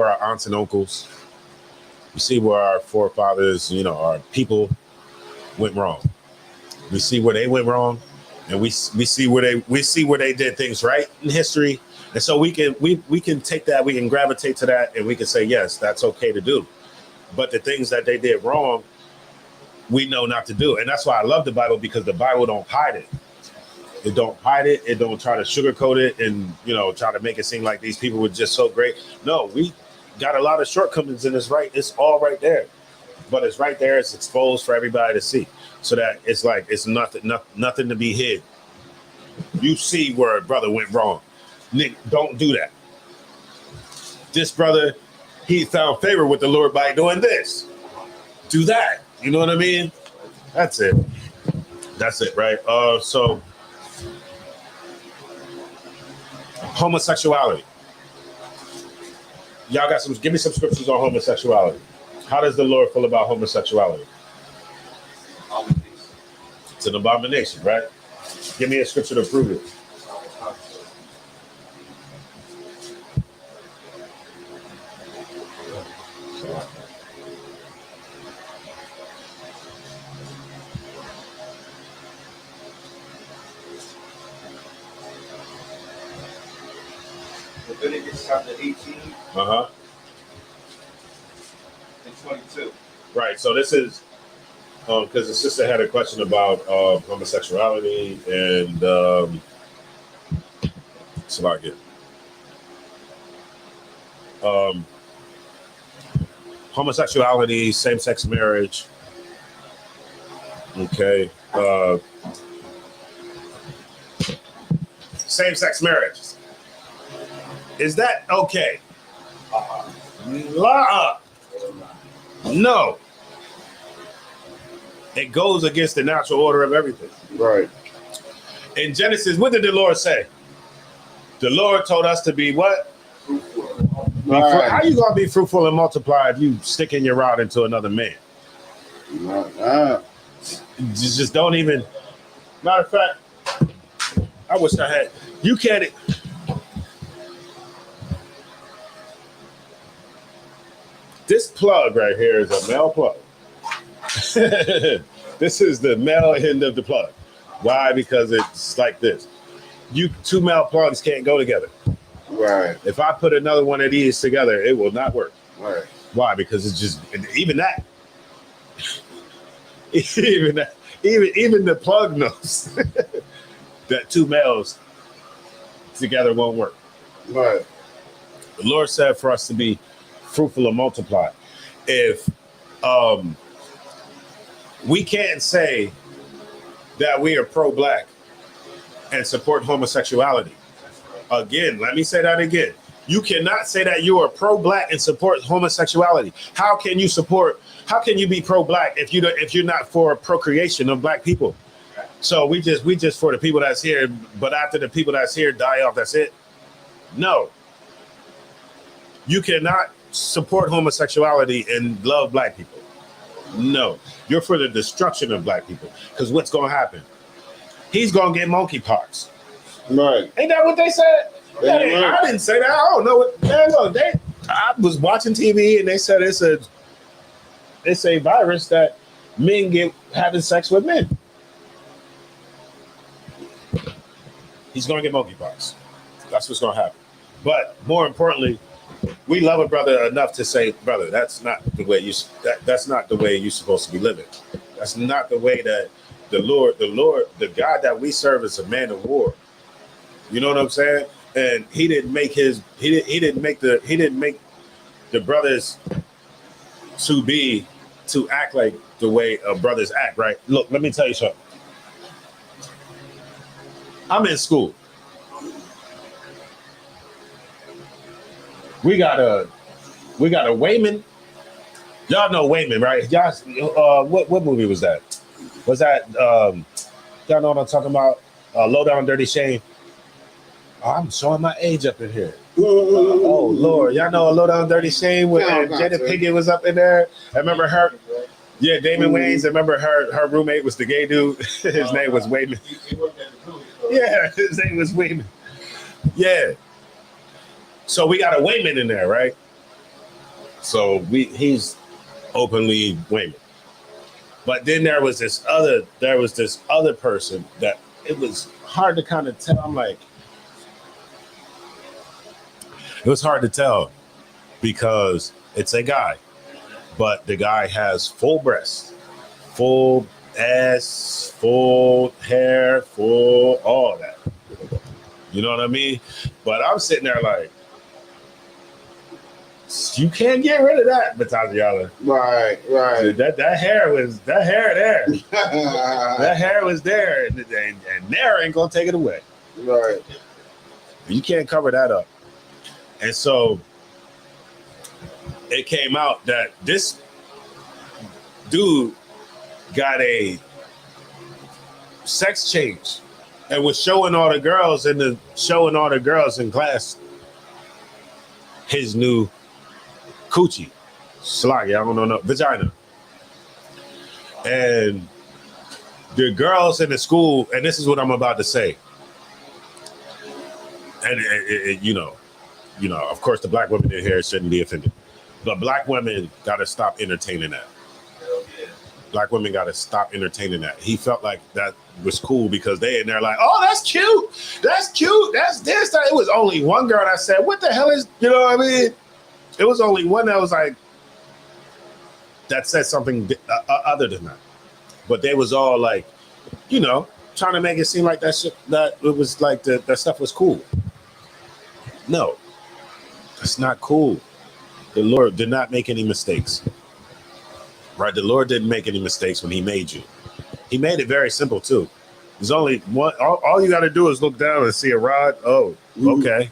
our aunts and uncles, we see where our forefathers, our people went wrong. We see where they went wrong, and we see where they did things right in history. And so we can take that, we can gravitate to that, and we can say, yes, that's okay to do. But the things that they did wrong, we know not to do. And that's why I love the Bible, because the Bible don't hide it. It don't hide it. It don't try to sugarcoat it and, try to make it seem like these people were just so great. No, we got a lot of shortcomings in this, right? It's all right there. But it's right there. It's exposed for everybody to see. So that it's like, it's nothing to be hid. You see where a brother went wrong. Nick, don't do that. This brother, he found favor with the Lord by doing this. Do that. You know what I mean? That's it. That's it, right? So homosexuality. Y'all got give me some scriptures on homosexuality. How does the Lord feel about homosexuality? It's an abomination, right? Give me a scripture to prove it. Leviticus chapter 18 and 22. Right. So this is because the sister had a question about homosexuality and Slovakia. Homosexuality, same-sex marriage. Okay. Same-sex marriage. Is that okay? No. It goes against the natural order of everything. Right. In Genesis, what did the Lord say? The Lord told us to be what? Right. How you gonna be fruitful and multiply if you sticking your rod into another man? Just don't even. Matter of fact, I wish I had. You can't. This plug right here is a male plug. This is the male end of the plug. Why? Because it's like this. Two male plugs can't go together. Right. If I put another one of these together, it will not work. Right. Why? Because it's just even that, even the plug knows that two males together won't work. Right. The Lord said for us to be fruitful and multiply. If we can't say that we are pro-black and support homosexuality. Again, let me say that again. You cannot say that you are pro-black and support homosexuality. How can you be pro-black if you're not for procreation of black people? So we just for the people that's here, but after the people that's here die off, that's it? No. You cannot support homosexuality and love black people. No. You're for the destruction of black people. Because what's going to happen? He's going to get monkeypox. Right. Ain't that what they said? Right. I didn't say that. I don't know what. Man, look, I was watching TV and they said it's a virus that men get having sex with men. He's going to get monkeypox. That's what's going to happen. But more importantly, we love a brother enough to say, brother, that's not the way that's not the way you're supposed to be living. That's not the way that the Lord, the God that we serve is a man of war. You know what I'm saying? And he didn't make the brothers to act like the way brothers act, right? Look, let me tell you something. I'm in school. We got a Wayman. Y'all know Wayman, right? Y'all, what movie was that? Was that y'all know what I'm talking about? Low Down Dirty Shame. Oh, I'm showing my age up in here. Oh Lord, y'all know a Low Down Dirty Shame when Jada Pinkett was up in there. I remember her. Yeah, Damon Wayans. I remember her roommate was the gay dude. His name was Wayman. Yeah, his name was Wayman. Yeah. So we got a Wayman in there, right? So he's openly Wayman. But then there was this other person that it was hard to kind of tell. I'm like, it was hard to tell because it's a guy, but the guy has full breasts, full ass, full hair, full all that. You know what I mean? But I'm sitting there like, you can't get rid of that, Batatiala. Right. That hair there. That hair was there, and there ain't gonna take it away. Right. You can't cover that up. And so it came out that this dude got a sex change and was showing all the girls in class his new coochie, sloggy, I don't know, vagina. And the girls in the school, and this is what I'm about to say, and you know, of course, the black women in here shouldn't be offended, but black women got to stop entertaining that. Black women got to stop entertaining that. He felt like that was cool because they in there like, oh, that's cute, that's this. That. It was only one girl that said, what the hell is, you know what I mean? It was only one that was like, that said something other than that. But they was all like, you know, trying to make it seem like that shit, that it was like that stuff was cool. No, that's not cool. The Lord did not make any mistakes. Right? The Lord didn't make any mistakes when he made you. He made it very simple too. There's only one, all you got to do is look down and see a rod. Oh, okay.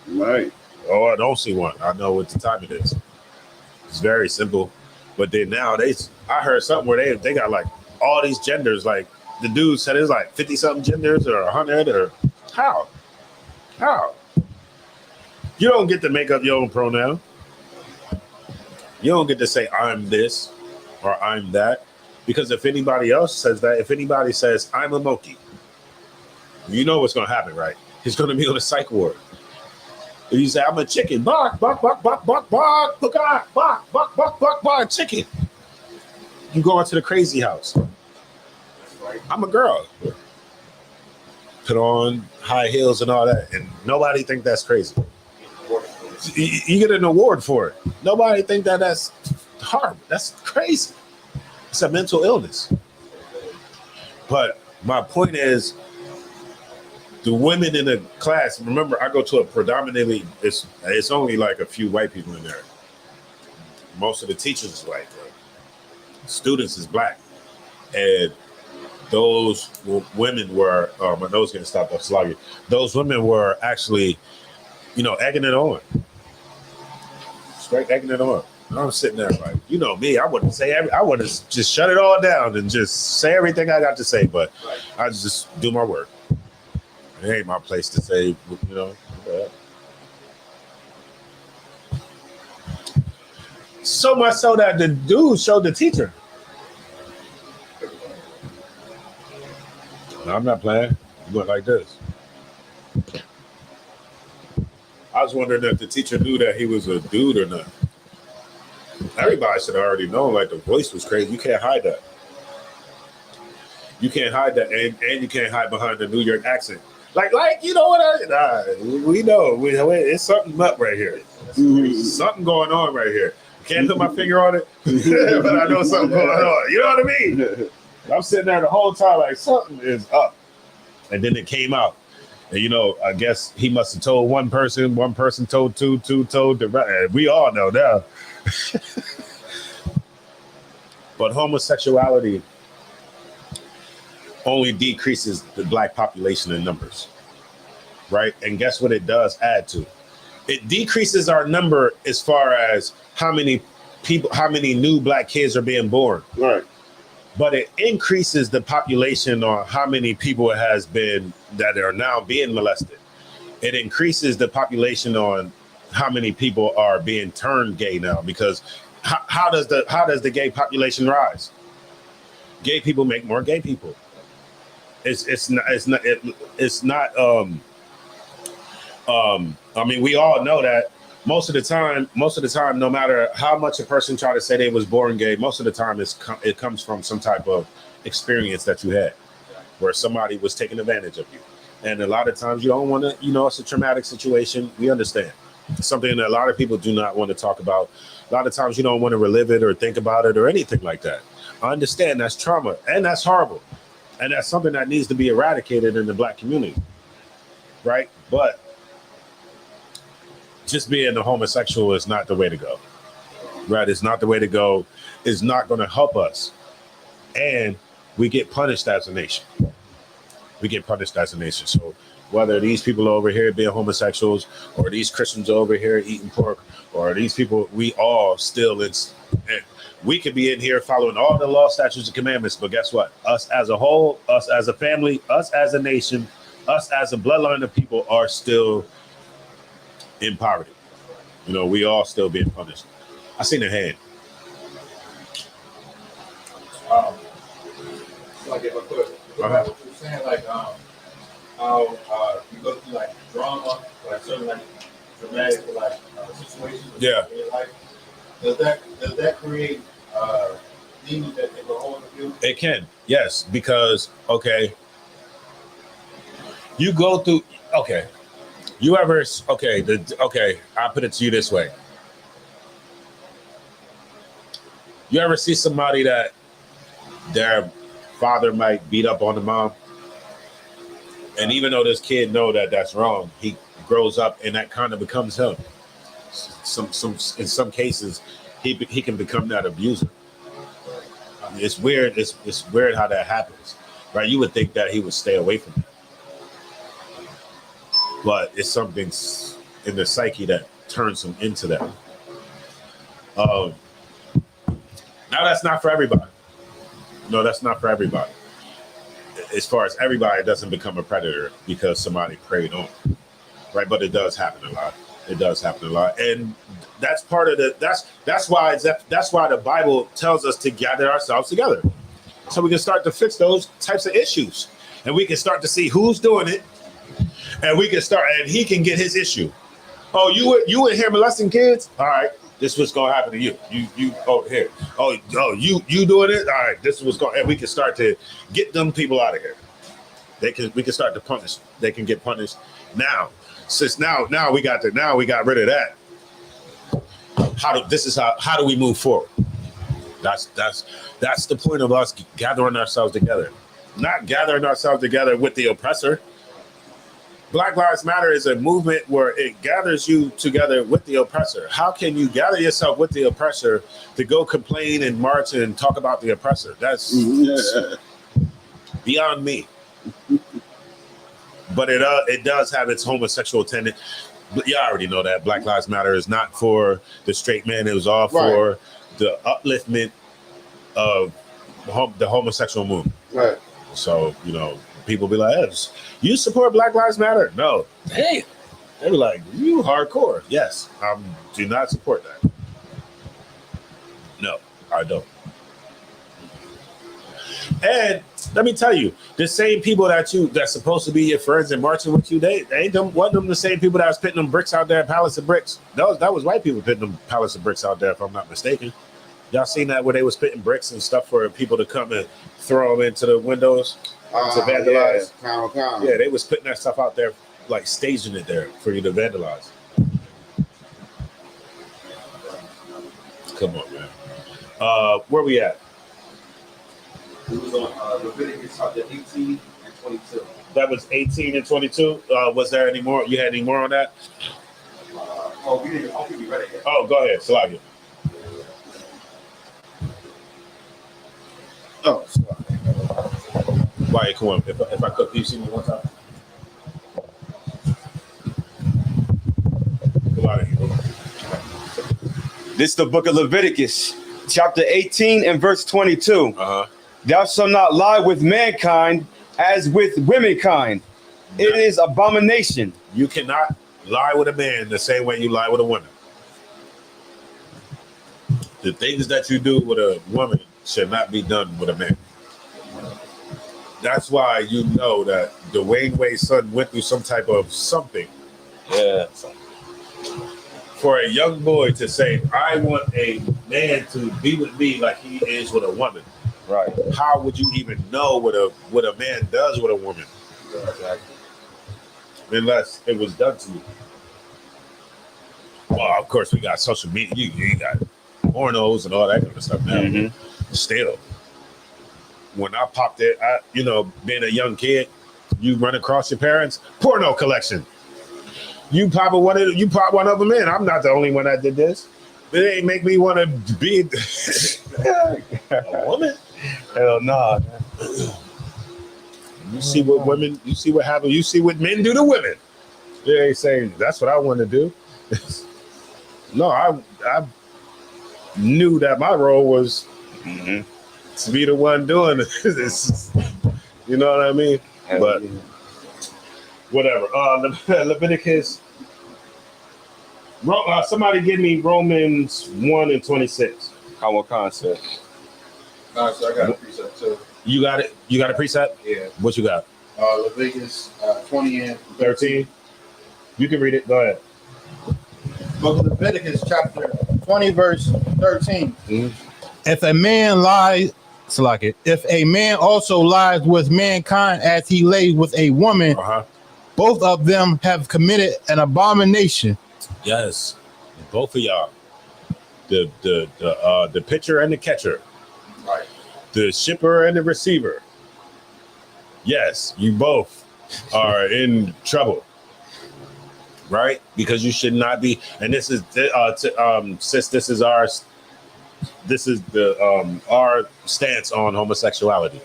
Right. Oh, I don't see one. I know what the time it is. It's very simple. But then now I heard something where they got like all these genders. Like the dude said it's like 50 something genders or 100 or how? You don't get to make up your own pronoun. You don't get to say I'm this or I'm that. Because if anybody else says that, if anybody says I'm a monkey, you know what's going to happen, right? He's going to be on a psych ward. If you say, I'm a chicken, bark, bark, bark, bark, bark, bark, bark, bark, bark, bark, bark, bark, chicken. You go into the crazy house. I'm a girl. put on high heels and all that, and nobody think that's crazy. You get an award for it. Nobody think that that's horrible. That's crazy. It's a mental illness. But my point is, the women in the class, remember, I go to a predominantly, it's only like a few white people in there. Most of the teachers is white. Students is black. And those women were, my nose getting stopped up sluggy. Those women were actually, egging it on. Straight egging it on. I'm sitting there like, me, I would have just shut it all down and just say everything I got to say, but I just do my work. It ain't my place to say, So much so that the dude showed the teacher. No, I'm not playing. He went like this. I was wondering if the teacher knew that he was a dude or not. Everybody should have already known, like, the voice was crazy. You can't hide that. You can't hide that, and you can't hide behind the New York accent. Like, you know what? We know. It's something up right here. Something going on right here. Can't put my finger on it, but I know something going on. You know what I mean? I'm sitting there the whole time like, something is up. And then it came out. And, I guess he must have told one person told two told the rest. We all know now. But homosexuality only decreases the black population in numbers, right? And guess what it does add to? It decreases our number as far as how many new black kids are being born. Right. But it increases the population on how many people it has been that are now being molested. It increases the population on how many people are being turned gay now, because how does the gay population rise? Gay people make more gay people. It's not. I mean, we all know that most of the time, no matter how much a person try to say they was born gay, most of the time it comes from some type of experience that you had, where somebody was taking advantage of you. And a lot of times you don't want to, it's a traumatic situation. We understand. It's something that a lot of people do not want to talk about. A lot of times you don't want to relive it or think about it or anything like that. I understand that's trauma and that's horrible. And that's something that needs to be eradicated in the black community. Right? But just being a homosexual is not the way to go. Right? It's not the way to go. It's not going to help us. And we get punished as a nation. So whether these people over here being homosexuals or these Christians over here eating pork or these people, we all still, we could be in here following all the law, statutes, and commandments. But guess what? Us as a whole, us as a family, us as a nation, us as a bloodline of people are still in poverty. We all still being punished. I seen a hand. Like if I could, what you're saying, like how you go through like drama, like certain like dramatic like situations in your life. Does that create demons that take a hold of you? It can, yes, because you go through I'll put it to you this way. You ever see somebody that their father might beat up on the mom, and even though this kid know that that's wrong, he grows up and that kind of becomes him. In some cases, he can become that abuser. It's weird. It's weird how that happens, right? You would think that he would stay away from it, but it's something in the psyche that turns him into that. Now that's not for everybody. No, that's not for everybody. As far as everybody doesn't become a predator because somebody preyed on, right? But it does happen a lot. And that's part of that's why the Bible tells us to gather ourselves together, so we can start to fix those types of issues, and we can start to see who's doing it, and we can start, and he can get his issue. Oh, you in here molesting kids? All right. This is what's gonna happen to you. You over here. You doing it? All right. This is what's going. And we can start to get them people out of here. we can start to punish. They can get punished now. Since now we got rid of that. How do we move forward? That's the point of us gathering ourselves together. Not gathering ourselves together with the oppressor. Black Lives Matter is a movement where it gathers you together with the oppressor. How can you gather yourself with the oppressor to go complain and march and talk about the oppressor? That's beyond me. But it does have its homosexual tendency. You already know that Black Lives Matter is not for the straight man. It was all for the upliftment of the homosexual movement. Right. So, people be like, hey, you support Black Lives Matter? No. Hey. They be like, you hardcore. Yes. I do not support that. No, I don't. And let me tell you, the same people that's supposed to be your friends and marching with you, they ain't wasn't them the same people that was putting them bricks out there, pallets of bricks. That was white people putting them pallets of bricks out there, if I'm not mistaken. Y'all seen that where they was putting bricks and stuff for people to come and throw them into the windows to vandalize? Yeah, they was putting that stuff out there, like staging it there for you to vandalize. Come on, man. Where we at? It was on Leviticus chapter 18 and 22. That was 18 and 22. Was there any more? You had any more on that? We didn't. I don't think we read it yet. Oh, go ahead, Salakia. Oh, Why, come on. If I could, can you see me one time? Come out of here. This is the book of Leviticus, chapter 18 and verse 22. Thou shalt not lie with mankind as with womankind. It is abomination. You cannot lie with a man the same way you lie with a woman. The things that you do with a woman should not be done with a man. That's why you know that Dwayne Wade's son went through some type of something. Yeah. For a young boy to say, I want a man to be with me like he is with a woman. Right. How would you even know what a man does with a woman? Exactly. Unless it was done to you. Well, of course, we got social media. You got pornos and all that kind of stuff now. Mm-hmm. Still, when I popped it, being a young kid, you run across your parents' porno collection. You pop one of them in. I'm not the only one that did this. It ain't make me want to be a woman. Hell nah. You see what women, you see what happens, you see what men do to women. They ain't saying that's what I want to do. No, I knew that my role was to be the one doing this. You know what I mean? Hell but yeah. Whatever. Leviticus. Somebody give me Romans 1 and 26. Common concept. So I got a precept too. You got it? You got a precept? Yeah. What you got? Leviticus 20 and 13. You can read it. Go ahead. Book of Leviticus, chapter 20, verse 13. Mm-hmm. If a man lies, Salaki, if a man also lies with mankind as he lays with a woman, both of them have committed an abomination. Yes, both of y'all. The pitcher and the catcher. Right. The shipper and the receiver. Yes, you both are in trouble. Right? Because you should not be, and this is sis, this is our stance on homosexuality.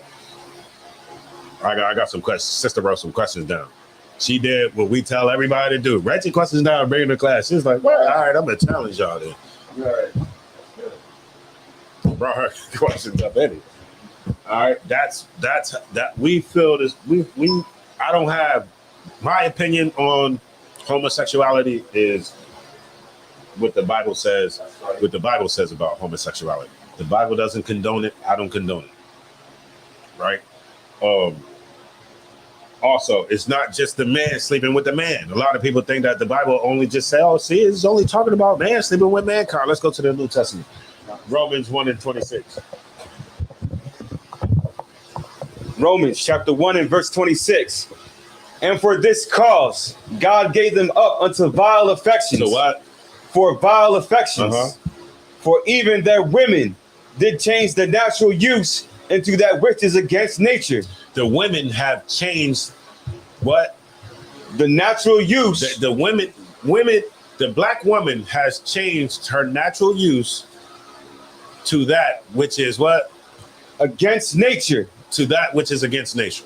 I got some questions. Sister wrote some questions down. She did what we tell everybody to do. Write your questions down and bring them to class. She's like, well, all right, I'm gonna challenge y'all then. Right. Brought her questions up anyway. All right, that's that we feel this. I don't have my opinion on homosexuality is what the Bible says. What the Bible says about homosexuality. The Bible doesn't condone it. I don't condone it. Right. Also, it's not just the man sleeping with the man. A lot of people think that the Bible only just say, oh, see, it's only talking about man sleeping with mankind. Let's go to the New Testament. Romans 1 and 26. Romans chapter 1 and verse 26. And for this cause, God gave them up unto vile affections. So what? For vile affections. For even their women did change the natural use into that which is against nature. The women have changed what? The natural use. The women, the black woman has changed her natural use to that which is what? Against nature. To that which is against nature.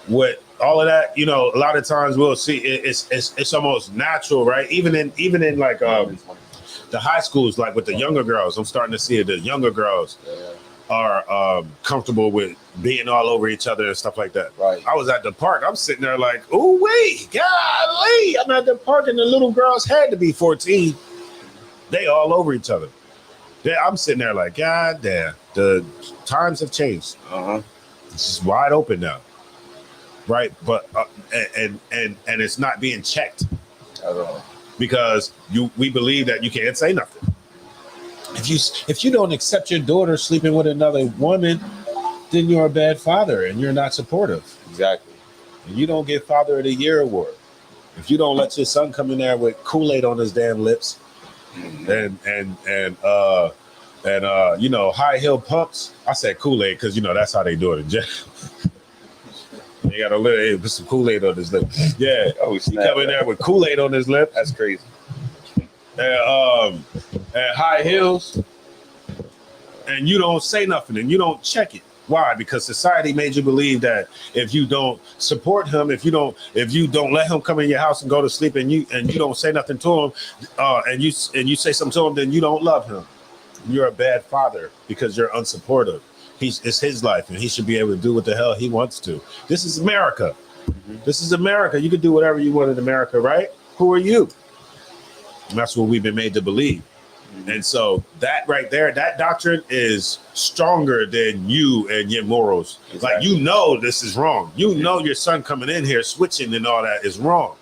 With all of that, you know, a lot of times we'll see it's almost natural, right? Even in like the high schools, like with the younger girls, I'm starting to see the younger girls are comfortable with being all over each other and stuff like that. Right. I was at the park. I'm sitting there like, oh wait, golly! I'm at the park and the little girls had to be 14. They all over each other. I'm sitting there like, God damn, the times have changed. It's just wide open now. Right, but and it's not being checked at all because we believe that you can't say nothing. If you don't accept your daughter sleeping with another woman, then you're a bad father and you're not supportive. Exactly. And you don't get Father of the Year award. If you don't let your son come in there with Kool-Aid on his damn lips, and you know, high heel pumps. I said Kool-Aid because you know that's how they do it in jail. They got a little put some Kool-Aid on his lip. Yeah. Oh, he come in there with Kool-Aid on his lip. That's crazy. And high heels. And you don't say nothing and you don't check it. Why? Because society made you believe that if you don't support him, if you don't let him come in your house and go to sleep and you don't say nothing to him, and you say something to him, then you don't love him. You're a bad father because you're unsupportive. It's his life, and he should be able to do what the hell he wants to. This is America. This is America. You can do whatever you want in America, right? Who are you? And that's what we've been made to believe. And so that right there, that doctrine is stronger than you and your morals. Exactly. Like, you know this is wrong. You know your son coming in here switching and all that is wrong.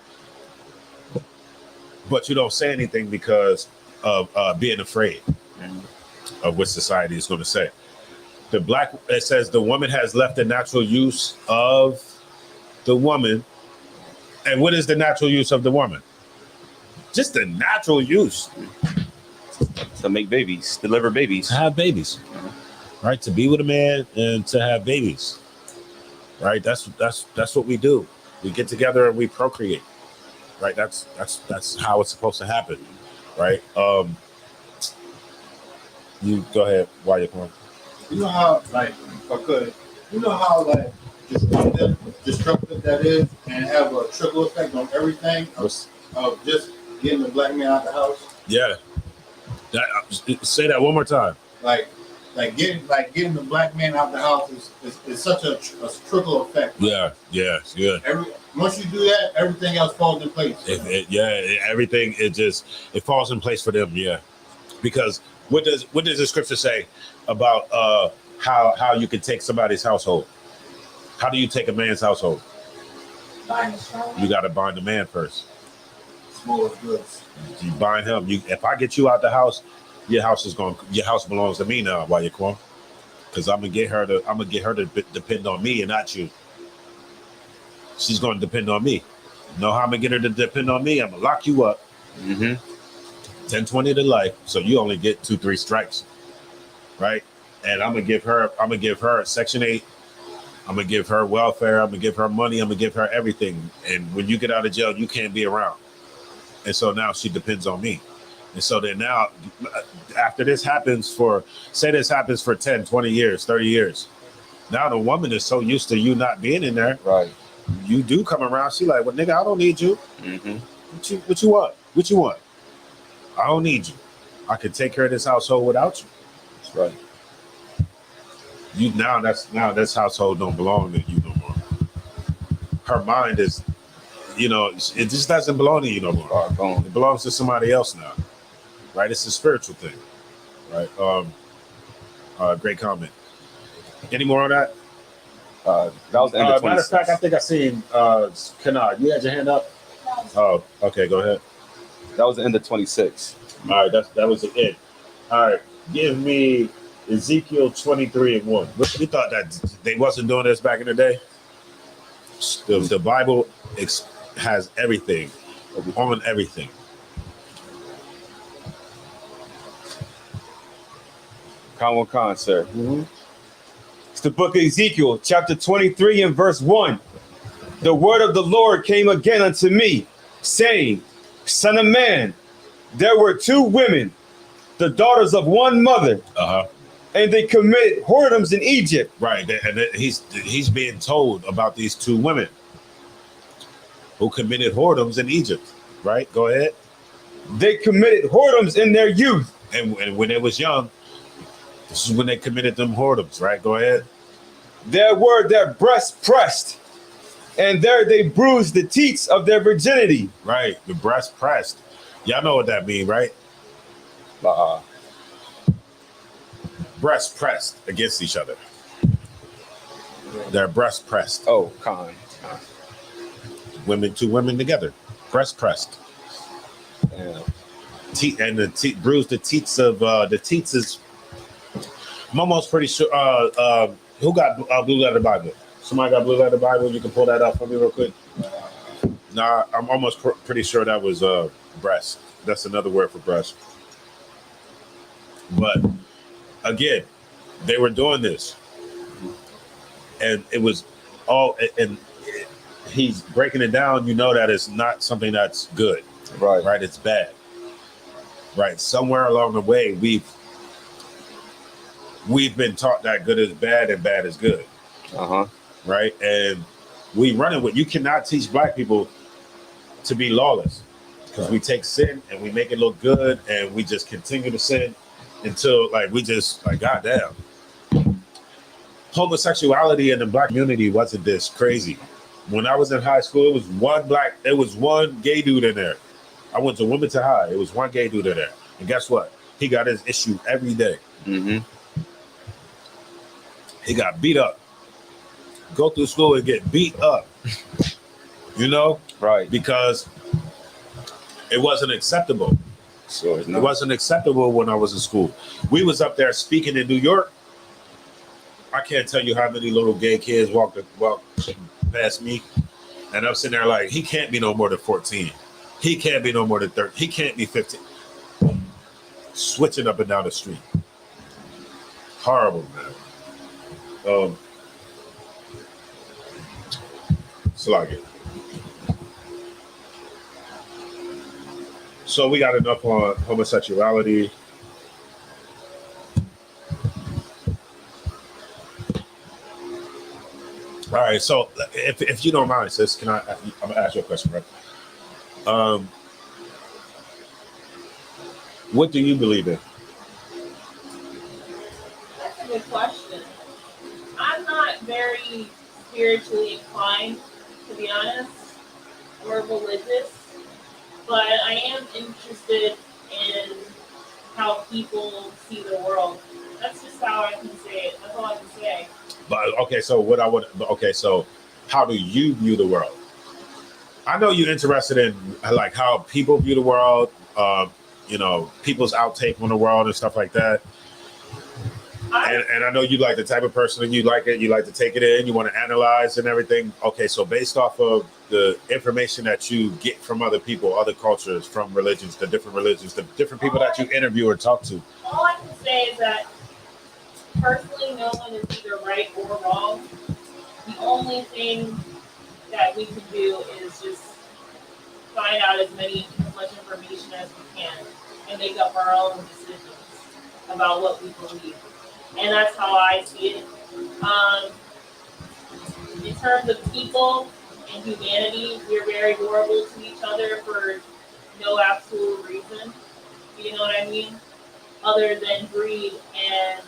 But you don't say anything because of being afraid of what society is going to say. It says the woman has left the natural use of the woman. And what is the natural use of the woman? Just the natural use. To make babies, deliver babies. To have babies. Right? To be with a man and to have babies. Right? That's what we do. We get together and we procreate. Right? That's how it's supposed to happen. Right? You go ahead while you're going. You know how, like, if I could, you know how, like, destructive that is and have a trickle effect on everything of just getting the black man out the house? Yeah. Say that one more time. Like getting the black man out the house is such a trickle effect. Yeah. Once you do that, everything else falls in place. Everything it falls in place for them. Yeah, because what does the scripture say about how you can take somebody's household? How do you take a man's household? You got to bind the man first. Small goods. You bind him. If I get you out the house, your house belongs to me now. While you're going, because I'm gonna get her to depend on me and not you. She's gonna depend on me. You know how I'm gonna get her to depend on me? I'm gonna lock you up. 10-20 to life, so you only get 2-3 strikes, right? And I'm gonna give her Section 8. I'm gonna give her welfare. I'm gonna give her money. I'm gonna give her everything. And when you get out of jail, you can't be around. And so now she depends on me. And so then now, after this happens for 10, 20 years, 30 years, now the woman is so used to you not being in there. Right. You do come around. She like, well, nigga, I don't need you. What you want? What you want? I don't need you. I can take care of this household without you. That's right. This household don't belong to you no more. Her mind is, it just doesn't belong to you no more. It belongs to somebody else now. Right? It's a spiritual thing. Right? Great comment. Any more on that? That was the end of matter of fact, I think I seen Kennard. You had your hand up? Oh, okay, go ahead. That was the end of 26. All right, that was the end. All right, give me Ezekiel 23:1. We thought that they wasn't doing this back in the day. The Bible has everything, on everything. Khan, sir. It's the book of Ezekiel, chapter 23 and verse 1. The word of the Lord came again unto me, saying, Son of man, there were two women, the daughters of one mother, and they committed whoredoms in Egypt. Right, and he's being told about these two women who committed whoredoms in Egypt. Right, go ahead. They committed whoredoms in their youth, and when they was young, this is when they committed them whoredoms. Right, go ahead. There were their breasts pressed, and there they bruised the teats of their virginity. Right, the breast pressed. Y'all know what that means, right? Breast pressed against each other. They're breast pressed. Oh, Khan. Two women together, breast pressed. Yeah. Bruised the teats of the teats is. I'm almost pretty sure. Who got Blue Letter Bible? Somebody got Blue Letter Bible? You can pull that up for me real quick. Nah, I'm almost pretty sure that was breast. That's another word for breast. But again, they were doing this, and it was all. And he's breaking it down. You know that it's not something that's good. Right. Right. It's bad. Right. Somewhere along the way, we've been taught that good is bad and bad is good. Right. And we run it with. You cannot teach black people to be lawless, because we take sin and we make it look good, and we just continue to sin until we just goddamn. Homosexuality in the black community wasn't this crazy. When I was in high school, it was one gay dude in there. I went to Wilmington High. It was one gay dude in there. And guess what? He got his issue every day. He got beat up. Go through school and get beat up. You know? Right. Because it wasn't acceptable. So it wasn't acceptable when I was in school. We was up there speaking in New York. I can't tell you how many little gay kids walked past me. And I'm sitting there like, he can't be no more than 14. He can't be no more than 13. He can't be 15. Switching up and down the street. Horrible, man. Slug it. So we got enough on homosexuality. All right, so if you don't mind, sis, I'm gonna ask you a question, right? What do you believe in? That's a good question. I'm not very spiritually inclined, to be honest, or religious, but I am interested in how people see the world. That's just how I can say it. That's all I can say. But so how do you view the world? I know you're interested in how people view the world, people's outtake on the world and stuff like that. And I know you like the type of person, and you like to take it in, you want to analyze and everything. Okay, so based off of the information that you get from other people, other cultures, from religions, the different people that you interview or talk to. All I can say is that personally, no one is either right or wrong. The only thing that we can do is just find out as much information as we can and make up our own decisions about what we believe. And that's how I see it. In terms of people and humanity, we're very horrible to each other for no absolute reason. You know what I mean? Other than greed and,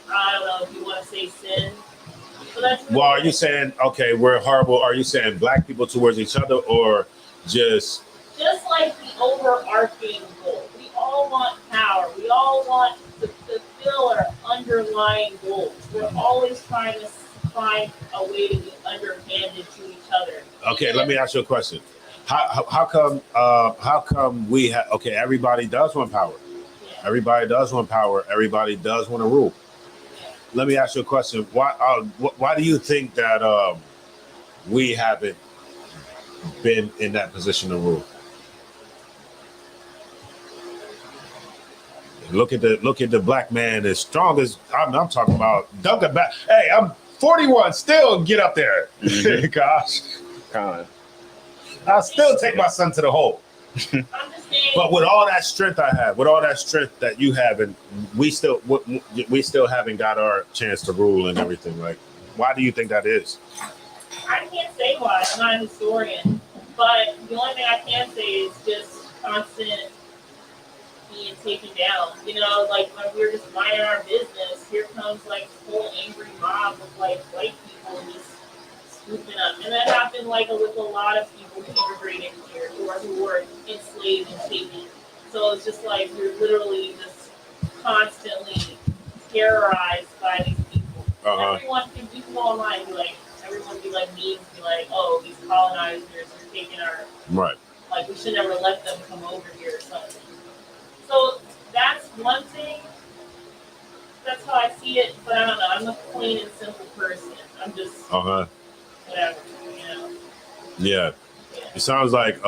I don't know if you want to say sin. So that's really are you saying, okay, we're horrible? Are you saying black people towards each other, or just like the overarching goal? We all want power. We all want to fulfill our underlying goals. We're always trying to find a way to be underhanded to each other. Okay, let me ask you a question. How come we have, everybody does want power. Yeah. Everybody does want power. Everybody does want to rule. Let me ask you a question. Why do you think that we haven't been in that position to rule? Look at the black man as strong as I'm talking about. Duncan back. Hey, I'm 41. Still get up there. Gosh, I'll still take my son to the hole. But with all that strength I have, with all that strength that you have, and we still haven't got our chance to rule and everything. Like, why do you think that is? I can't say why. I'm not a historian, but the only thing I can say is just constant being taken down. You know, like when we were just minding our business, here comes like this whole angry mob of like white people and just swooping up. And that happened like with a lot of people who immigrated here or who were enslaved and taken. So it's just like you're literally just constantly terrorized by these people. Everyone can go online and be like, everyone be like memes, be like, oh, these colonizers are taking our right. Like we should never let them come over here or something. So that's one thing. That's how I see it. But I don't know. I'm a plain and simple person. I'm just whatever, you know. Yeah. It sounds like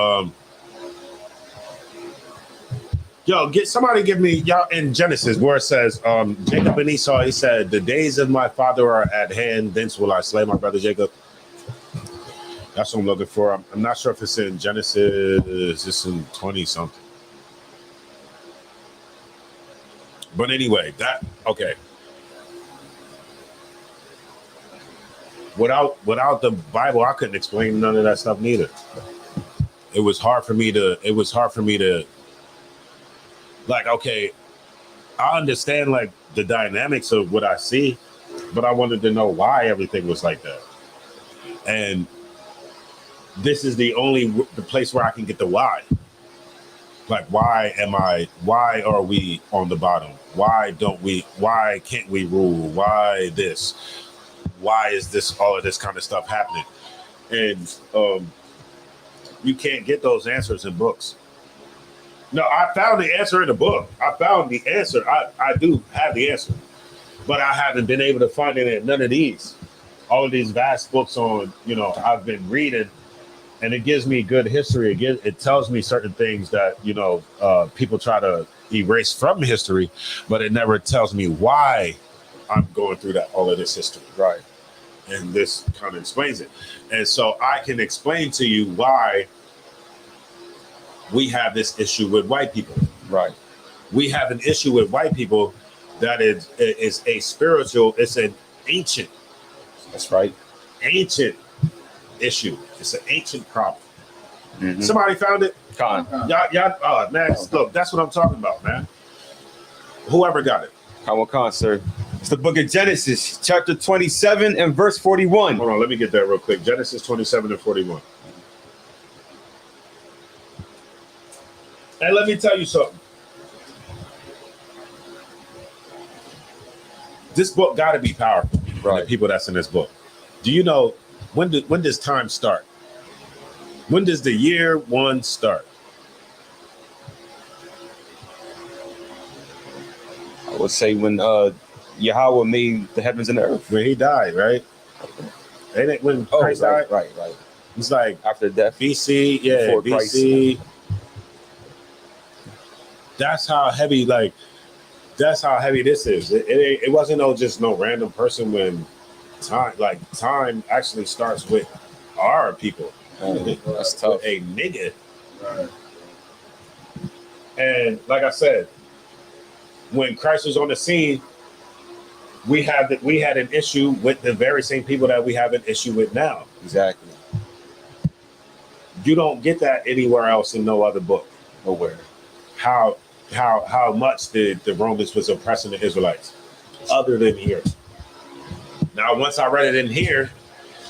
give me y'all in Genesis where it says Jacob and Esau, he said, the days of my father are at hand, thence will I slay my brother Jacob. That's what I'm looking for. I'm not sure if it's in Genesis, it's in 20 something. But anyway, okay. Without the Bible, I couldn't explain none of that stuff neither. It was hard for me to like, okay, I understand like the dynamics of what I see, but I wanted to know why everything was like that. And this is the place where I can get the why. Like, why are we on the bottom? Why can't we rule? Why this? Why is all of this kind of stuff happening? And you can't get those answers in books. No, I found the answer in the book. I found the answer. I do have the answer, but I haven't been able to find it in none of these. All of these vast books on, I've been reading, and it gives me good history. It tells me certain things that, people try to erase from history, but it never tells me why I'm going through all of this history. Right. And this kind of explains it. And so I can explain to you why we have this issue with white people. Right. We have an issue with white people that is a spiritual, it's an ancient. That's right. Ancient issue. It's an ancient problem. Mm-hmm. Somebody found it? Con. Y'all, man, look, that's what I'm talking about, man. Whoever got it. Con, sir. It's the book of Genesis, chapter 27 and verse 41. Hold on, let me get that real quick. Genesis 27 and 41. And let me tell you something. This book got to be powerful. Right. The people that's in this book. Do you know when does time start? When does the year one start? I would say when Yahweh made the heavens and the earth. When he died, right? Ain't it when Christ died? Right. It's like after death. BC, yeah, before BC. Christ. That's how heavy this is. It wasn't just no random person when time actually starts with our people. That's tough. A nigga. Right. And like I said, when Christ was on the scene, we had an issue with the very same people that we have an issue with now. Exactly. You don't get that anywhere else in no other book. Nowhere. How much the Romans was oppressing the Israelites, other than here. Now, once I read it in here,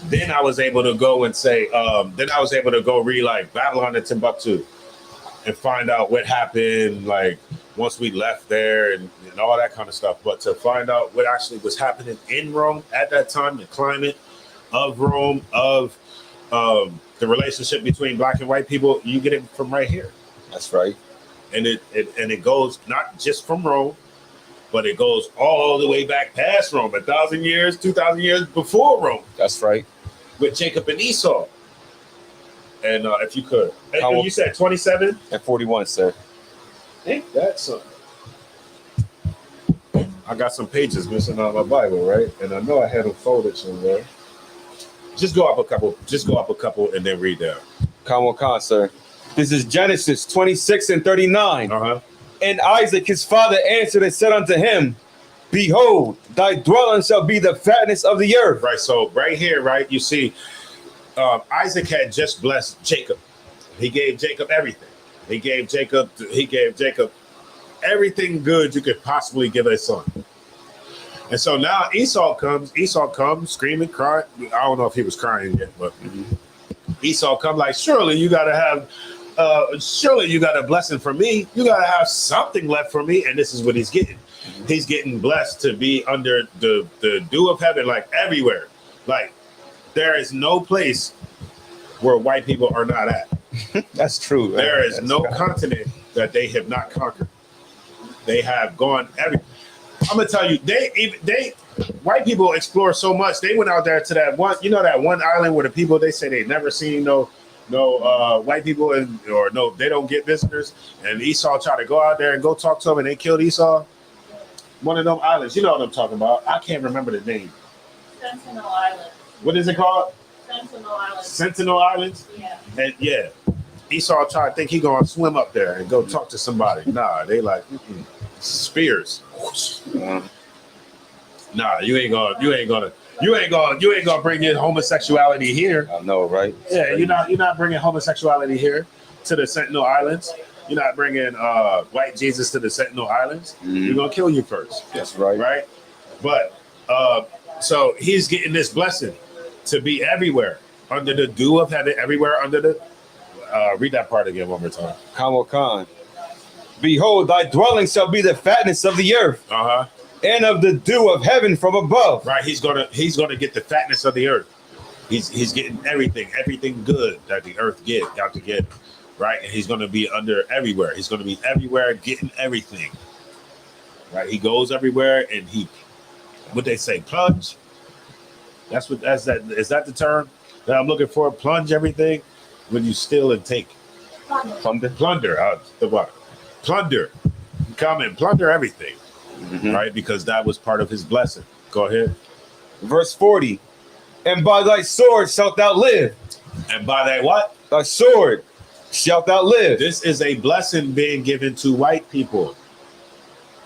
then I was able to go and say, read like Babylon and Timbuktu and find out what happened, like once we left there and all that kind of stuff. But to find out what actually was happening in Rome at that time, the climate of Rome, of the relationship between black and white people, you get it from right here. That's right. and it goes not just from Rome, but it goes all the way back past Rome, 1,000 years, 2,000 years before Rome. That's right. With Jacob and Esau. And if you could, you said 27 and 41, sir. Ain't that something? I got some pages missing out of my Bible, right? And I know I had them folded somewhere. Just go up a couple, and then read down. Khan, sir. This is Genesis 26 and 39. And Isaac, his father, answered and said unto him, Behold, thy dwelling shall be the fatness of the earth. Right. So right here, right, you see, Isaac had just blessed Jacob. He gave Jacob everything. He gave Jacob everything good you could possibly give a son. And so now Esau comes screaming, crying. I don't know if he was crying yet, but Esau comes like, surely you got a blessing for me. You got to have something left for me. And this is what he's getting. He's getting blessed to be under the dew of heaven, like everywhere. Like there is no place where white people are not at. That's true. There is no continent that they have not conquered. They have gone every. I'm gonna tell you, they white people explore so much. They went out there to that one island where the people, they say they never seen no white people they don't get visitors. And Esau tried to go out there and go talk to them, and they killed Esau. One of them islands, you know what I'm talking about. I can't remember the name. Sentinel Island. What is it called? Sentinel Island. Sentinel Islands? Yeah. And yeah. Esau tried to think he gonna swim up there and go talk to somebody. Nah, they like spears. Nah, you ain't gonna bring in homosexuality here. I know, right? Yeah, you're not bringing homosexuality here to the Sentinel Islands. You're not bringing white Jesus to the Sentinel Islands. We're gonna kill you first. That's right. Right? But so he's getting this blessing to be everywhere under the dew of heaven, everywhere under the read that part again one more time. Khan. Behold, thy dwelling shall be the fatness of the earth, and of the dew of heaven from above. Right, he's gonna get the fatness of the earth. He's getting everything good that the earth got to get. Right, and he's gonna be under everywhere. He's gonna be everywhere, getting everything. Right, he goes everywhere, and what they say, plunge. Is that the term that I'm looking for? Plunge everything when you steal and take. Plunder. Plunder. Come and plunder everything. Right? Because that was part of his blessing. Go ahead. Verse 40. And by thy sword shalt thou live. And by thy what? Thy sword shalt thou live. This is a blessing being given to white people.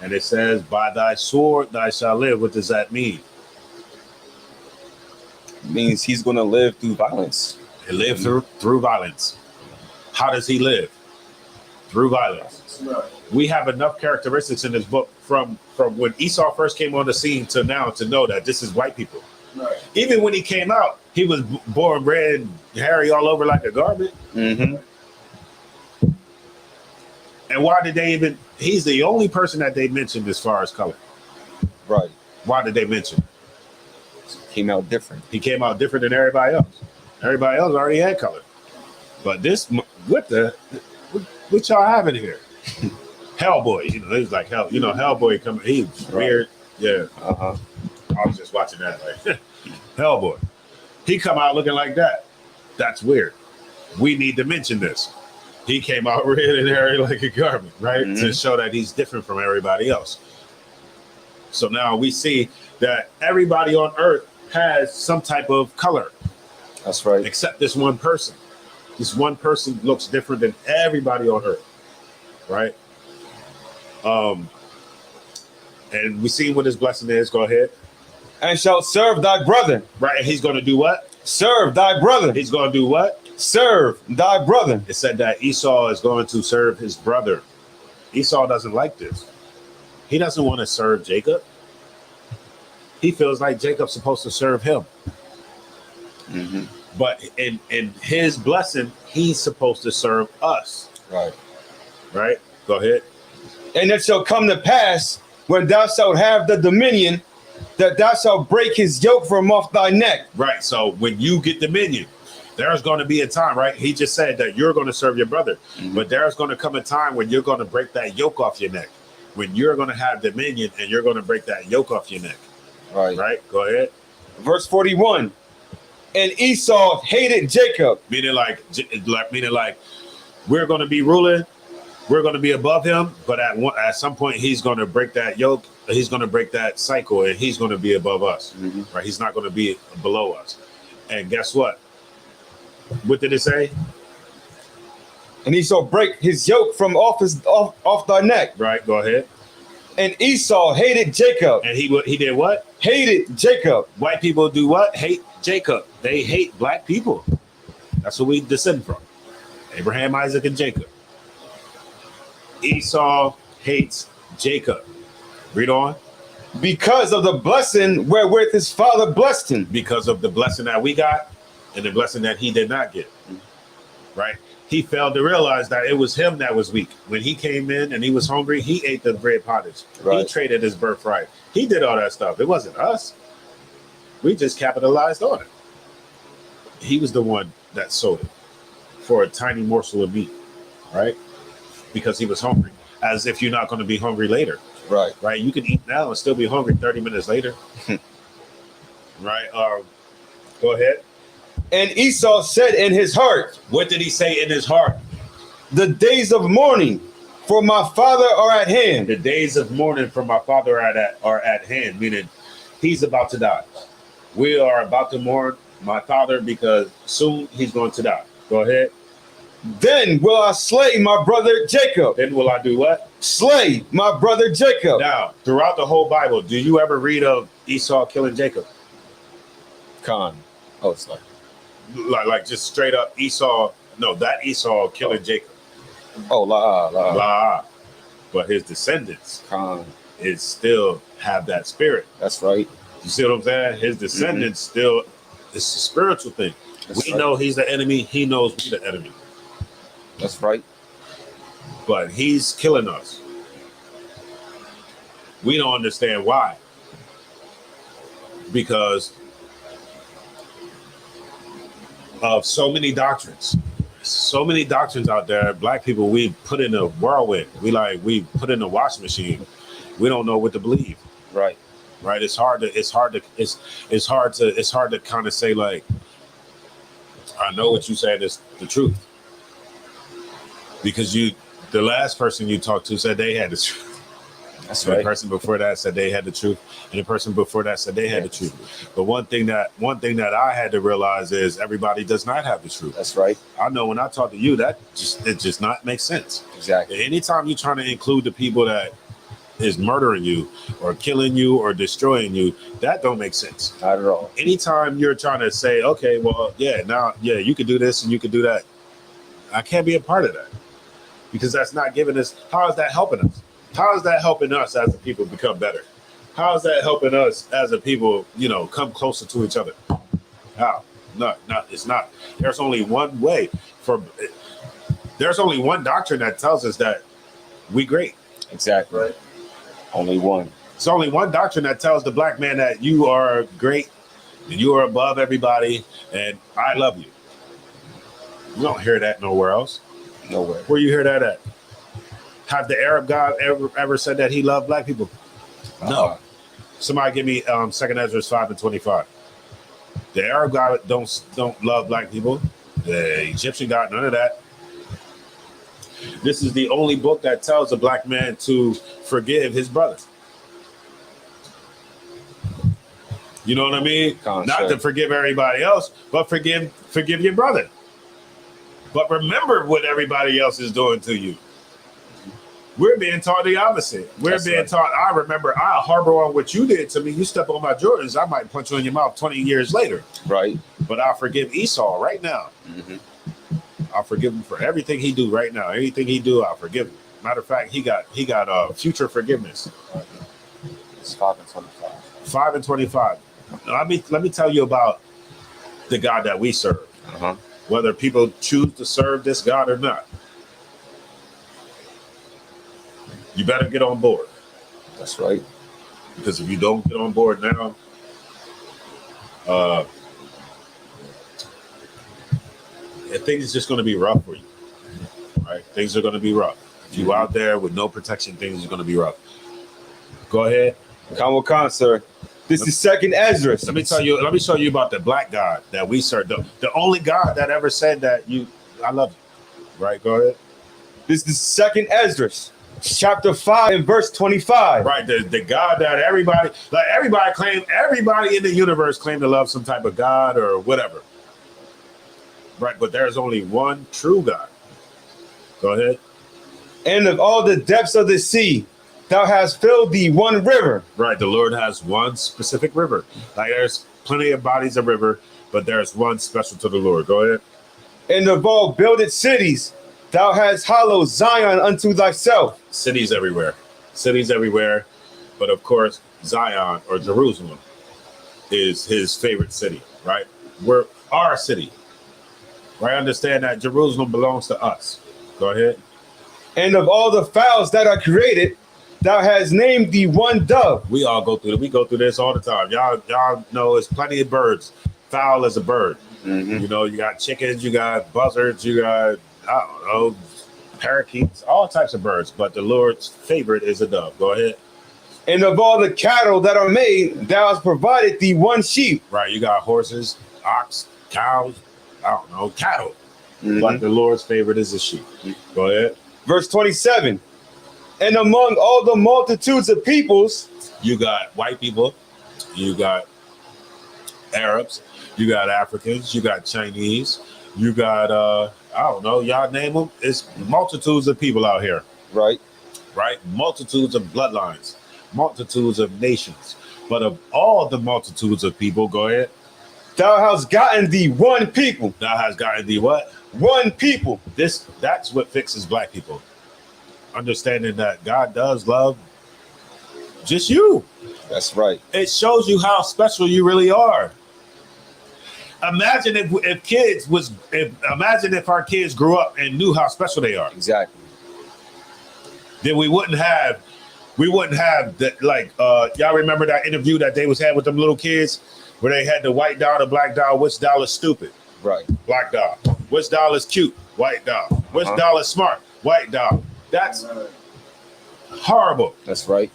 And it says, by thy sword thou shalt live. What does that mean? It means he's going to live through violence. He live through violence. How does he live? Through violence. We have enough characteristics in this book from when Esau first came on the scene to now to know that this is white people. Right. Even when he came out, he was born red, hairy all over like a garment. And why did they even? He's the only person that they mentioned as far as color. Right. Why did they mention? Came out different. He came out different than everybody else. Everybody else already had color. But this, what y'all having here? Hellboy, it's like hell. Hellboy coming. He's weird. Yeah. I was just watching that. Like Hellboy. He come out looking like that. That's weird. We need to mention this. He came out red and hairy like a garment, right? To show that he's different from everybody else. So now we see that everybody on earth has some type of color. That's right. Except this one person. This one person looks different than everybody on earth. Right? And we see what his blessing is. Go ahead. And shall serve thy brother. Right. And he's going to do what? Serve thy brother. He's going to do what? Serve thy brother. It said that Esau is going to serve his brother. Esau doesn't like this. He doesn't want to serve Jacob. He feels like Jacob's supposed to serve him. But in his blessing, he's supposed to serve us. Right. Right? Go ahead. And it shall come to pass, when thou shalt have the dominion, that thou shalt break his yoke from off thy neck. Right. So when you get dominion, There's going to be a time, right? He just said that you're going to serve your brother, but there's going to come a time when you're going to break that yoke off your neck, when you're going to have dominion and you're going to break that yoke off your neck. Right? Go ahead. Verse 41. And Esau hated Jacob. Meaning like we're going to be ruling, we're going to be above him, but at some point he's going to break that yoke, he's going to break that cycle, and he's going to be above us, right? He's not going to be below us. And guess what? What did it say? And Esau break his yoke from off thy neck. Right, go ahead. And Esau hated Jacob. And he did what? Hated Jacob. White people do what? Hate Jacob. They hate black people. That's what we descend from. Abraham, Isaac, and Jacob. Esau hates Jacob. Read on. Because of the blessing wherewith his father blessed him. Because of the blessing that we got and the blessing that he did not get. Right? He failed to realize that it was him that was weak. When he came in and he was hungry, he ate the bread pottage. Right. He traded his birthright. He did all that stuff. It wasn't us. We just capitalized on it. He was the one that sold it for a tiny morsel of meat, right? Because he was hungry, as if you're not going to be hungry later. Right. Right. You can eat now and still be hungry 30 minutes later. Right. Go ahead. And Esau said in his heart. What did he say in his heart? The days of mourning for my father are at hand. The days of mourning for my father are at hand, meaning he's about to die. We are about to mourn my father because soon he's going to die. Go ahead. Then will I slay my brother Jacob. Then will I do what? Slay my brother Jacob. Now, throughout the whole Bible, do you ever read of Esau killing Jacob? Con. Oh, it's like just straight up Esau. No, that Esau killing Jacob. Oh, la. But his descendants Con. is still have that spirit. That's right. You see what I'm saying? His descendants still, it's a spiritual thing. We know he's the enemy. He knows we're the enemy. That's right. But he's killing us. We don't understand why. Because of so many doctrines. So many doctrines out there. Black people, we put in a whirlwind. We put in a washing machine. We don't know what to believe. Right. Right. It's hard to kind of say like, I know what you said is the truth. Because the last person you talked to said they had the truth. That's right. The person before that said they had the truth, and the person before that said they had the truth. But one thing that I had to realize is everybody does not have the truth. That's right. I know when I talk to you, it just not makes sense. Exactly. Anytime you're trying to include the people that is murdering you or killing you or destroying you, that don't make sense. Not at all. Anytime you're trying to say, okay, well, you could do this and you could do that, I can't be a part of that. Because that's not giving us, how is that helping us? How is that helping us as a people become better? How is that helping us as a people, come closer to each other? How? No, it's not. There's only one way there's only one doctrine that tells us that we great. Exactly. Right. Only one. It's only one doctrine that tells the black man that you are great and you are above everybody and I love you. You don't hear that nowhere else. Nowhere. Where you hear that at? Have the Arab God ever said that he loved black people? No. Somebody give me 2 Ezra 5:25. The Arab God don't love black people. The Egyptian God, none of that. This is the only book that tells a black man to forgive his brother. You know what I mean? Not to forgive everybody else, but forgive your brother. But remember what everybody else is doing to you. We're being taught the opposite. We're being taught, I remember, I'll harbor on what you did to me. You step on my Jordans, I might punch you in your mouth 20 years later. Right. But I'll forgive Esau right now. Mm-hmm. I'll forgive him for everything he do right now. Anything he do, I'll forgive him. Matter of fact, he got future forgiveness. It's 5:25. 5:25. Let me tell you about the God that we serve. Uh-huh. Whether people choose to serve this God or not. You better get on board. That's right. Because if you don't get on board now, things is just going to be rough for you, right? Things are going to be rough. If you out there with no protection, things are going to be rough. Go ahead. Khan, sir. This is second Ezra. Let me show you about the black God that we serve. The only God that ever said that I love you. Right, go ahead. This is second Ezra, chapter 5 and verse 25. Right, the God that everybody in the universe claim to love some type of God or whatever. Right, but there's only one true God. Go ahead. And of all the depths of the sea, thou hast filled thee one river. Right, the Lord has one specific river. Like there's plenty of bodies of river, but there's one special to the Lord. Go ahead. And of all builded cities, thou hast hallowed Zion unto thyself. Cities everywhere. But of course, Zion or Jerusalem is his favorite city, right? We're our city. Right? Understand that Jerusalem belongs to us. Go ahead. And of all the fowls that are created, thou hast named thee one dove. We go through this all the time. Y'all know there's plenty of birds. Fowl is a bird. Mm-hmm. You know, you got chickens, you got buzzards, you got, I don't know, parakeets, all types of birds. But the Lord's favorite is a dove. Go ahead. And of all the cattle that are made, thou hast provided thee one sheep. Right, you got horses, ox, cows, I don't know, cattle. Mm-hmm. But the Lord's favorite is a sheep. Go ahead. Verse 27. And among all the multitudes of peoples, you got white people, you got Arabs, you got Africans, you got Chinese, you got, I don't know, y'all name them. It's multitudes of people out here. Right. Multitudes of bloodlines, multitudes of nations. But of all the multitudes of people, go ahead. Thou hast gotten thee one people. Thou hast gotten thee what? One people. That's what fixes black people. Understanding that God does love just you. That's right. It shows you how special you really are. Imagine if our kids grew up and knew how special they are. Exactly. Then we wouldn't have that, like y'all remember that interview that they was had with them little kids where they had the white doll, the black doll, which doll is stupid? Right. Black doll. Which doll is cute? White doll. Which doll is smart? White doll. That's horrible. That's right.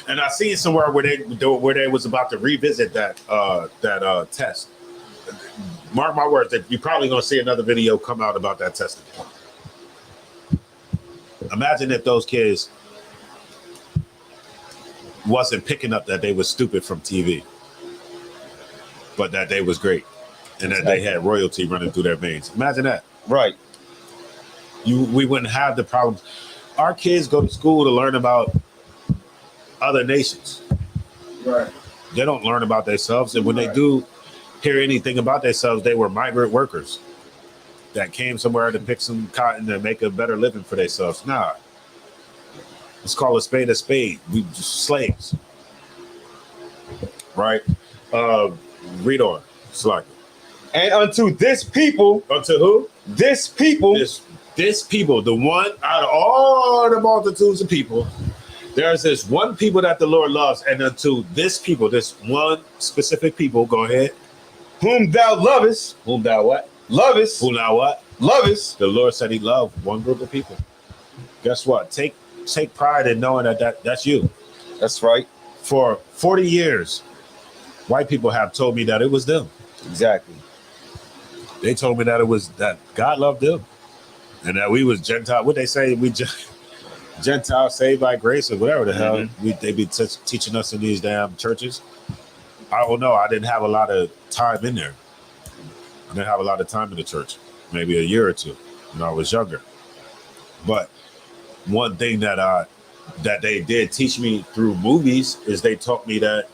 And I seen somewhere where they was about to revisit that test. Mark my words that you're probably gonna see another video come out about that test again. Imagine if those kids wasn't picking up that they was stupid from TV, but that they was great and that they had royalty running through their veins. Imagine that. Right. We wouldn't have the problems. Our kids go to school to learn about other nations. Right. They don't learn about themselves. And when they do hear anything about themselves, they were migrant workers that came somewhere to pick some cotton and make a better living for themselves. Nah. Let's call a spade a spade. We just slaves. Right? Read on. Slack. And unto this people. Unto who? This people. This people, the one out of all the multitudes of people, there's this one people that the Lord loves, and unto this people, this one specific people, go ahead. Whom thou lovest. Whom thou what? Lovest. Whom thou what? Lovest. The Lord said he loved one group of people. Guess what? Take pride in knowing that's you. That's right. For 40 years, white people have told me that it was them. Exactly. They told me that it was that God loved them. And that we was Gentile. What they say? We Gentile saved by grace or whatever the hell they be teaching us in these damn churches. I don't know. I didn't have a lot of time in there. I didn't have a lot of time in the church. Maybe a year or two when I was younger. But one thing that they did teach me through movies is they taught me that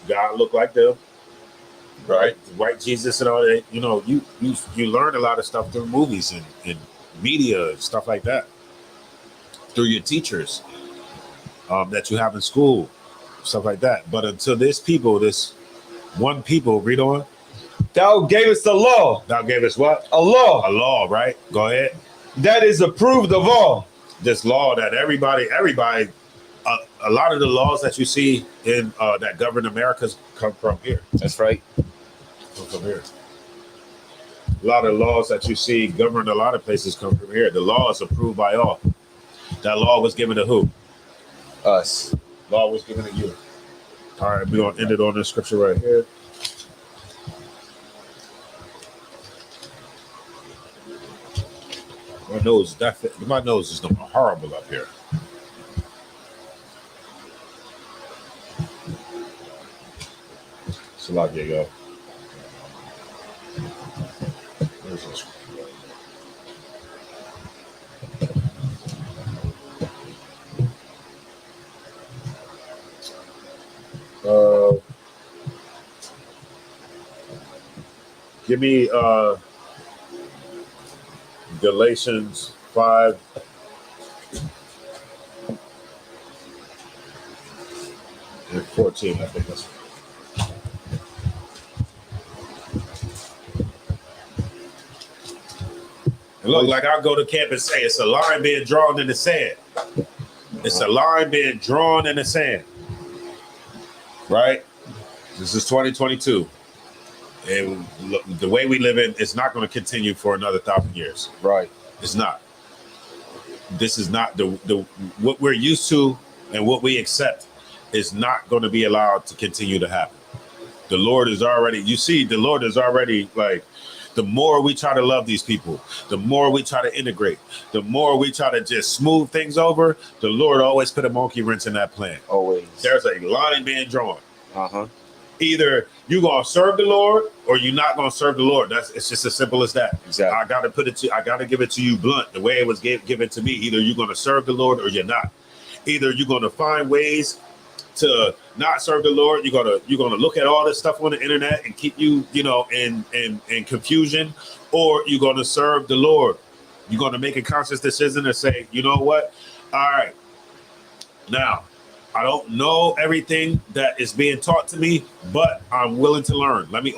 God looked like them. Right, white Jesus and all that. You know, you learn a lot of stuff through movies and media and stuff like that. Through your teachers that you have in school, stuff like that. But until this one people, read on. Thou gavest the law. Thou gavest what? A law. A law, right? Go ahead. That is approved of all. This law that everybody, a lot of the laws that you see in that govern America come from here. That's right. Come from here. A lot of laws that you see govern a lot of places come from here. The law is approved by all. That law was given to who? Us. Law was given to you. All right, we're going to end it on this scripture right here. My nose is looking horrible up here. So like, there you go. Where's this? Give me Galatians 5. And 14, I think that's. And look, like I'll go to camp and say it's a line being drawn in the sand. It's a line being drawn in the sand. Right? This is 2022. And look, the way we live in, it's not going to continue for another 1,000 years. Right. It's not. This is not the what we're used to and what we accept is not going to be allowed to continue to happen. The Lord is already, you see, the Lord is already like, the more we try to love these people, the more we try to integrate, the more we try to just smooth things over, the Lord always put a monkey wrench in that plan. Always. There's a line being drawn. Uh-huh. Either you're gonna serve the Lord or you're not gonna serve the Lord. It's just as simple as that. Exactly. I gotta give it to you blunt, the way it was given to me. Either you're gonna serve the Lord or you're not. Either you're gonna find ways to not serve the Lord. You're gonna look at all this stuff on the internet and keep you, in confusion, or you're gonna serve the Lord. You're gonna make a conscious decision and say, you know what? All right, now I don't know everything that is being taught to me, but I'm willing to learn. Let me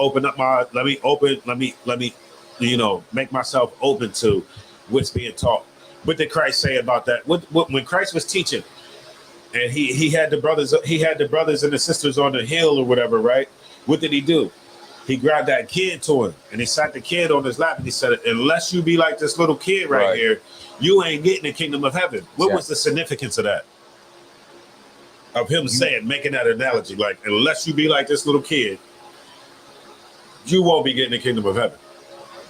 make myself open to what's being taught. What did Christ say about that? When Christ was teaching, and he had the brothers and the sisters on the hill or whatever, right? What did he do? He grabbed that kid to him and he sat the kid on his lap and he said, unless you be like this little kid right here, you ain't getting the kingdom of heaven. What was the significance of that? Of him making that analogy, like, unless you be like this little kid, you won't be getting the kingdom of heaven.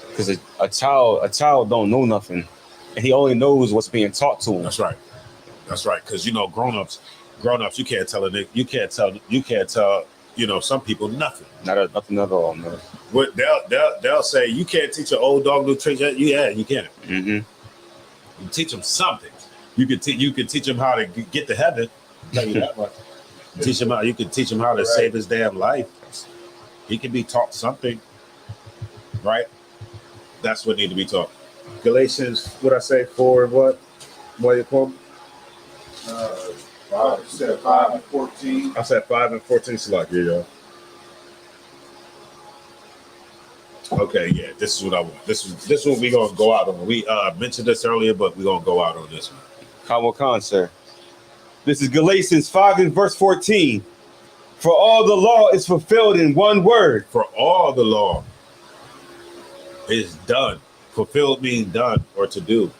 Because a child don't know nothing, and he only knows what's being taught to him. That's right. Because grown-ups, you can't tell some people nothing. Nothing at all, man. What they'll say, you can't teach an old dog new tricks. Yeah, you can. Mm-hmm. You teach them something. You can teach them how to get to heaven. Tell you that much. You can teach him how to save his damn life. He can be taught something, right? That's what need to be taught. Galatians, what I say, 4 and what? What you call? You said 5 and 14. I said 5 and 14. So like, yeah. Okay, yeah. This is what I want. This is what we gonna go out on. We mentioned this earlier, but we're gonna go out on this one. Come on, sir. This is Galatians 5 and verse 14. For all the law is fulfilled in one word. For all the law is done. Fulfilled means done or to do.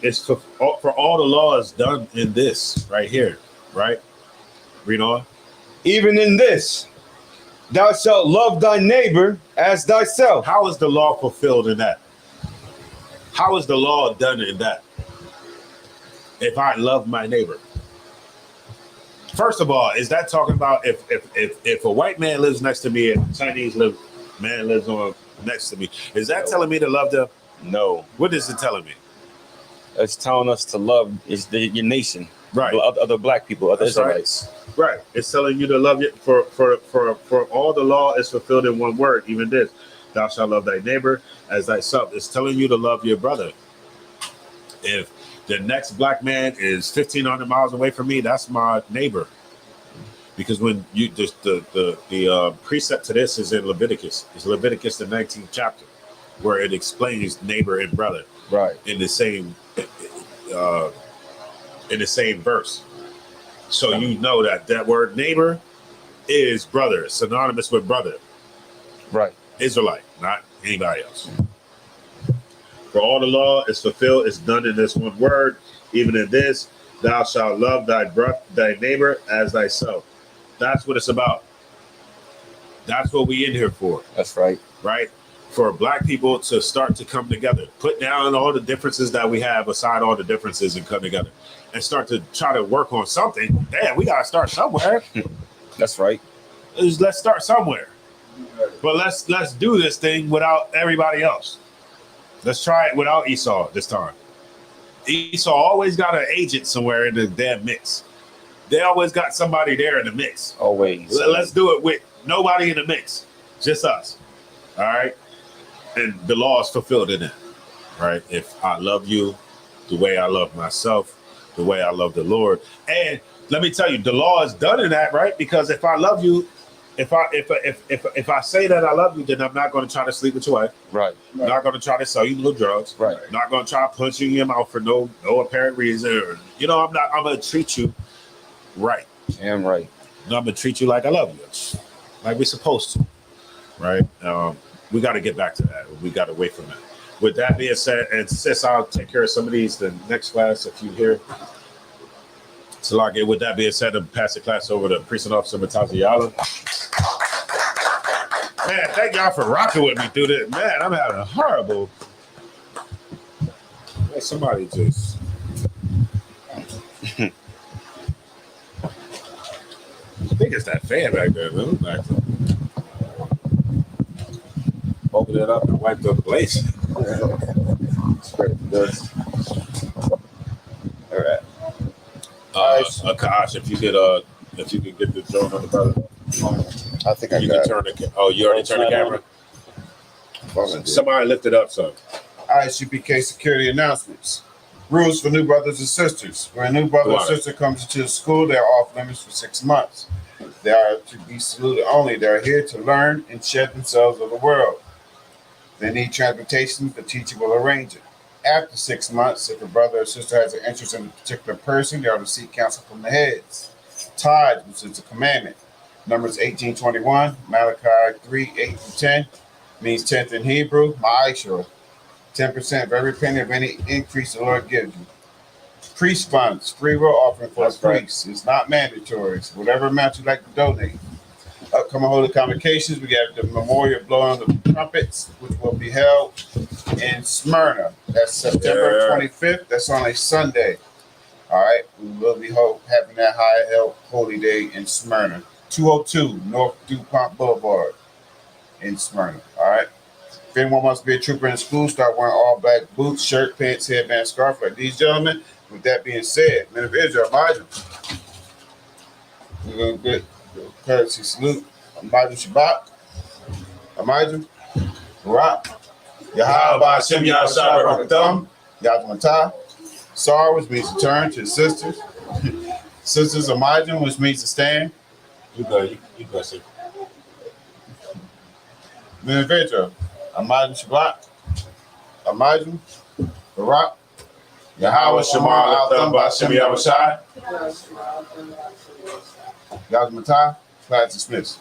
It's for all the law is done in this right here, right? Read on. Even in this, thou shalt love thy neighbor as thyself. How is the law fulfilled in that? How is the law done in that? If I love my neighbor. First of all, is that talking about if a white man lives next to me and a Chinese man lives on next to me, is that telling me to love them? No. What is it telling me? It's telling us to love your nation, right? Other black people, other Israelites. Right. It's telling you to love it for all the law is fulfilled in one word. Even this, thou shalt love thy neighbor as thyself. It's telling you to love your brother. If the next black man is 1,500 miles away from me, that's my neighbor. Because when you the precept to this is in Leviticus. It's Leviticus the 19th chapter, where it explains neighbor and brother. Right. In the same verse. So you know that word neighbor is brother, synonymous with brother. Right. Israelite, not anybody else. For all the law is fulfilled, is done in this one word, even in this, thou shalt love thy neighbor as thyself. That's what it's about. That's what we in here for. That's right. Right? For black people to start to come together, put down all the differences that we have, aside all the differences, and come together and start to try to work on something. Damn, we gotta start somewhere. That's right. Let's start somewhere. But let's do this thing without everybody else. Let's try it without Esau this time. Esau always got an agent somewhere in the damn mix. They always got somebody there in the mix. Always. Let's do it with nobody in the mix, just us. All right. And the law is fulfilled in it. Right. If I love you the way I love myself, the way I love the Lord. And let me tell you, the law is done in that, right? Because if I love you, if I say that I love you, then I'm not going to try to sleep with your wife. Right. I'm not going to try to sell you little drugs. Right. Not going to try to punch you in your mouth for no apparent reason. Or, I'm going to treat you right. Damn right. I'm going to treat you like I love you, like we're supposed to. Right. We got to get back to that. We got to wait from that. With that being said, and sis, I'll take care of some of these the next class if you here. So, like, with that being said, I'll pass the class over to Precinct Officer Matazi Yala. Man, thank y'all for rocking with me through this. Man, I'm having a horrible. Man, somebody just. I think it's that fan back there, man. Like, open it up and wipe the place. All right. Akash, if you could get the drone on the brother. I think You can turn the. Oh, you already turned the camera. Somebody lift it up, son. ISUPK security announcements. Rules for new brothers and sisters. When a new brother or sister comes into the school, they are off limits for 6 months. They are to be saluted only. They are here to learn and shed themselves of the world. They need transportation. The teacher will arrange it. After 6 months, if a brother or sister has an interest in a particular person, they are to seek counsel from the heads. Tithes, which is a commandment. Numbers 18:21, Malachi 3:8-10, means 10th in Hebrew, ma'ashra, 10% of every penny of any increase the Lord gives you. Priest funds, free will offering for the priests. It's not mandatory. It's whatever amount you like to donate. Upcoming holy convocations, we got the memorial blowing of the trumpets, which will be held in Smyrna. That's September 25th. That's on a Sunday. All right. We will be having that high holy day in Smyrna. 202 North DuPont Boulevard in Smyrna. All right. If anyone wants to be a trooper in school, start wearing all black boots, shirt, pants, headband, scarf like these gentlemen. With that being said, men of Israel, Elijah, we're going to get courtesy salute. Elijah Shabbat. Elijah. Barak. Yahweh Hashem Yahshua Barakadam. Yahweh Sar, which means to turn to sisters. Sisters Elijah, which means to stand. You go, see. Men of Israel. Elijah Shabbat. Elijah. Barak. Yahweh Shema Al-Tham B'Hashem Yahushai. Yahweh Matah. Class dismissed.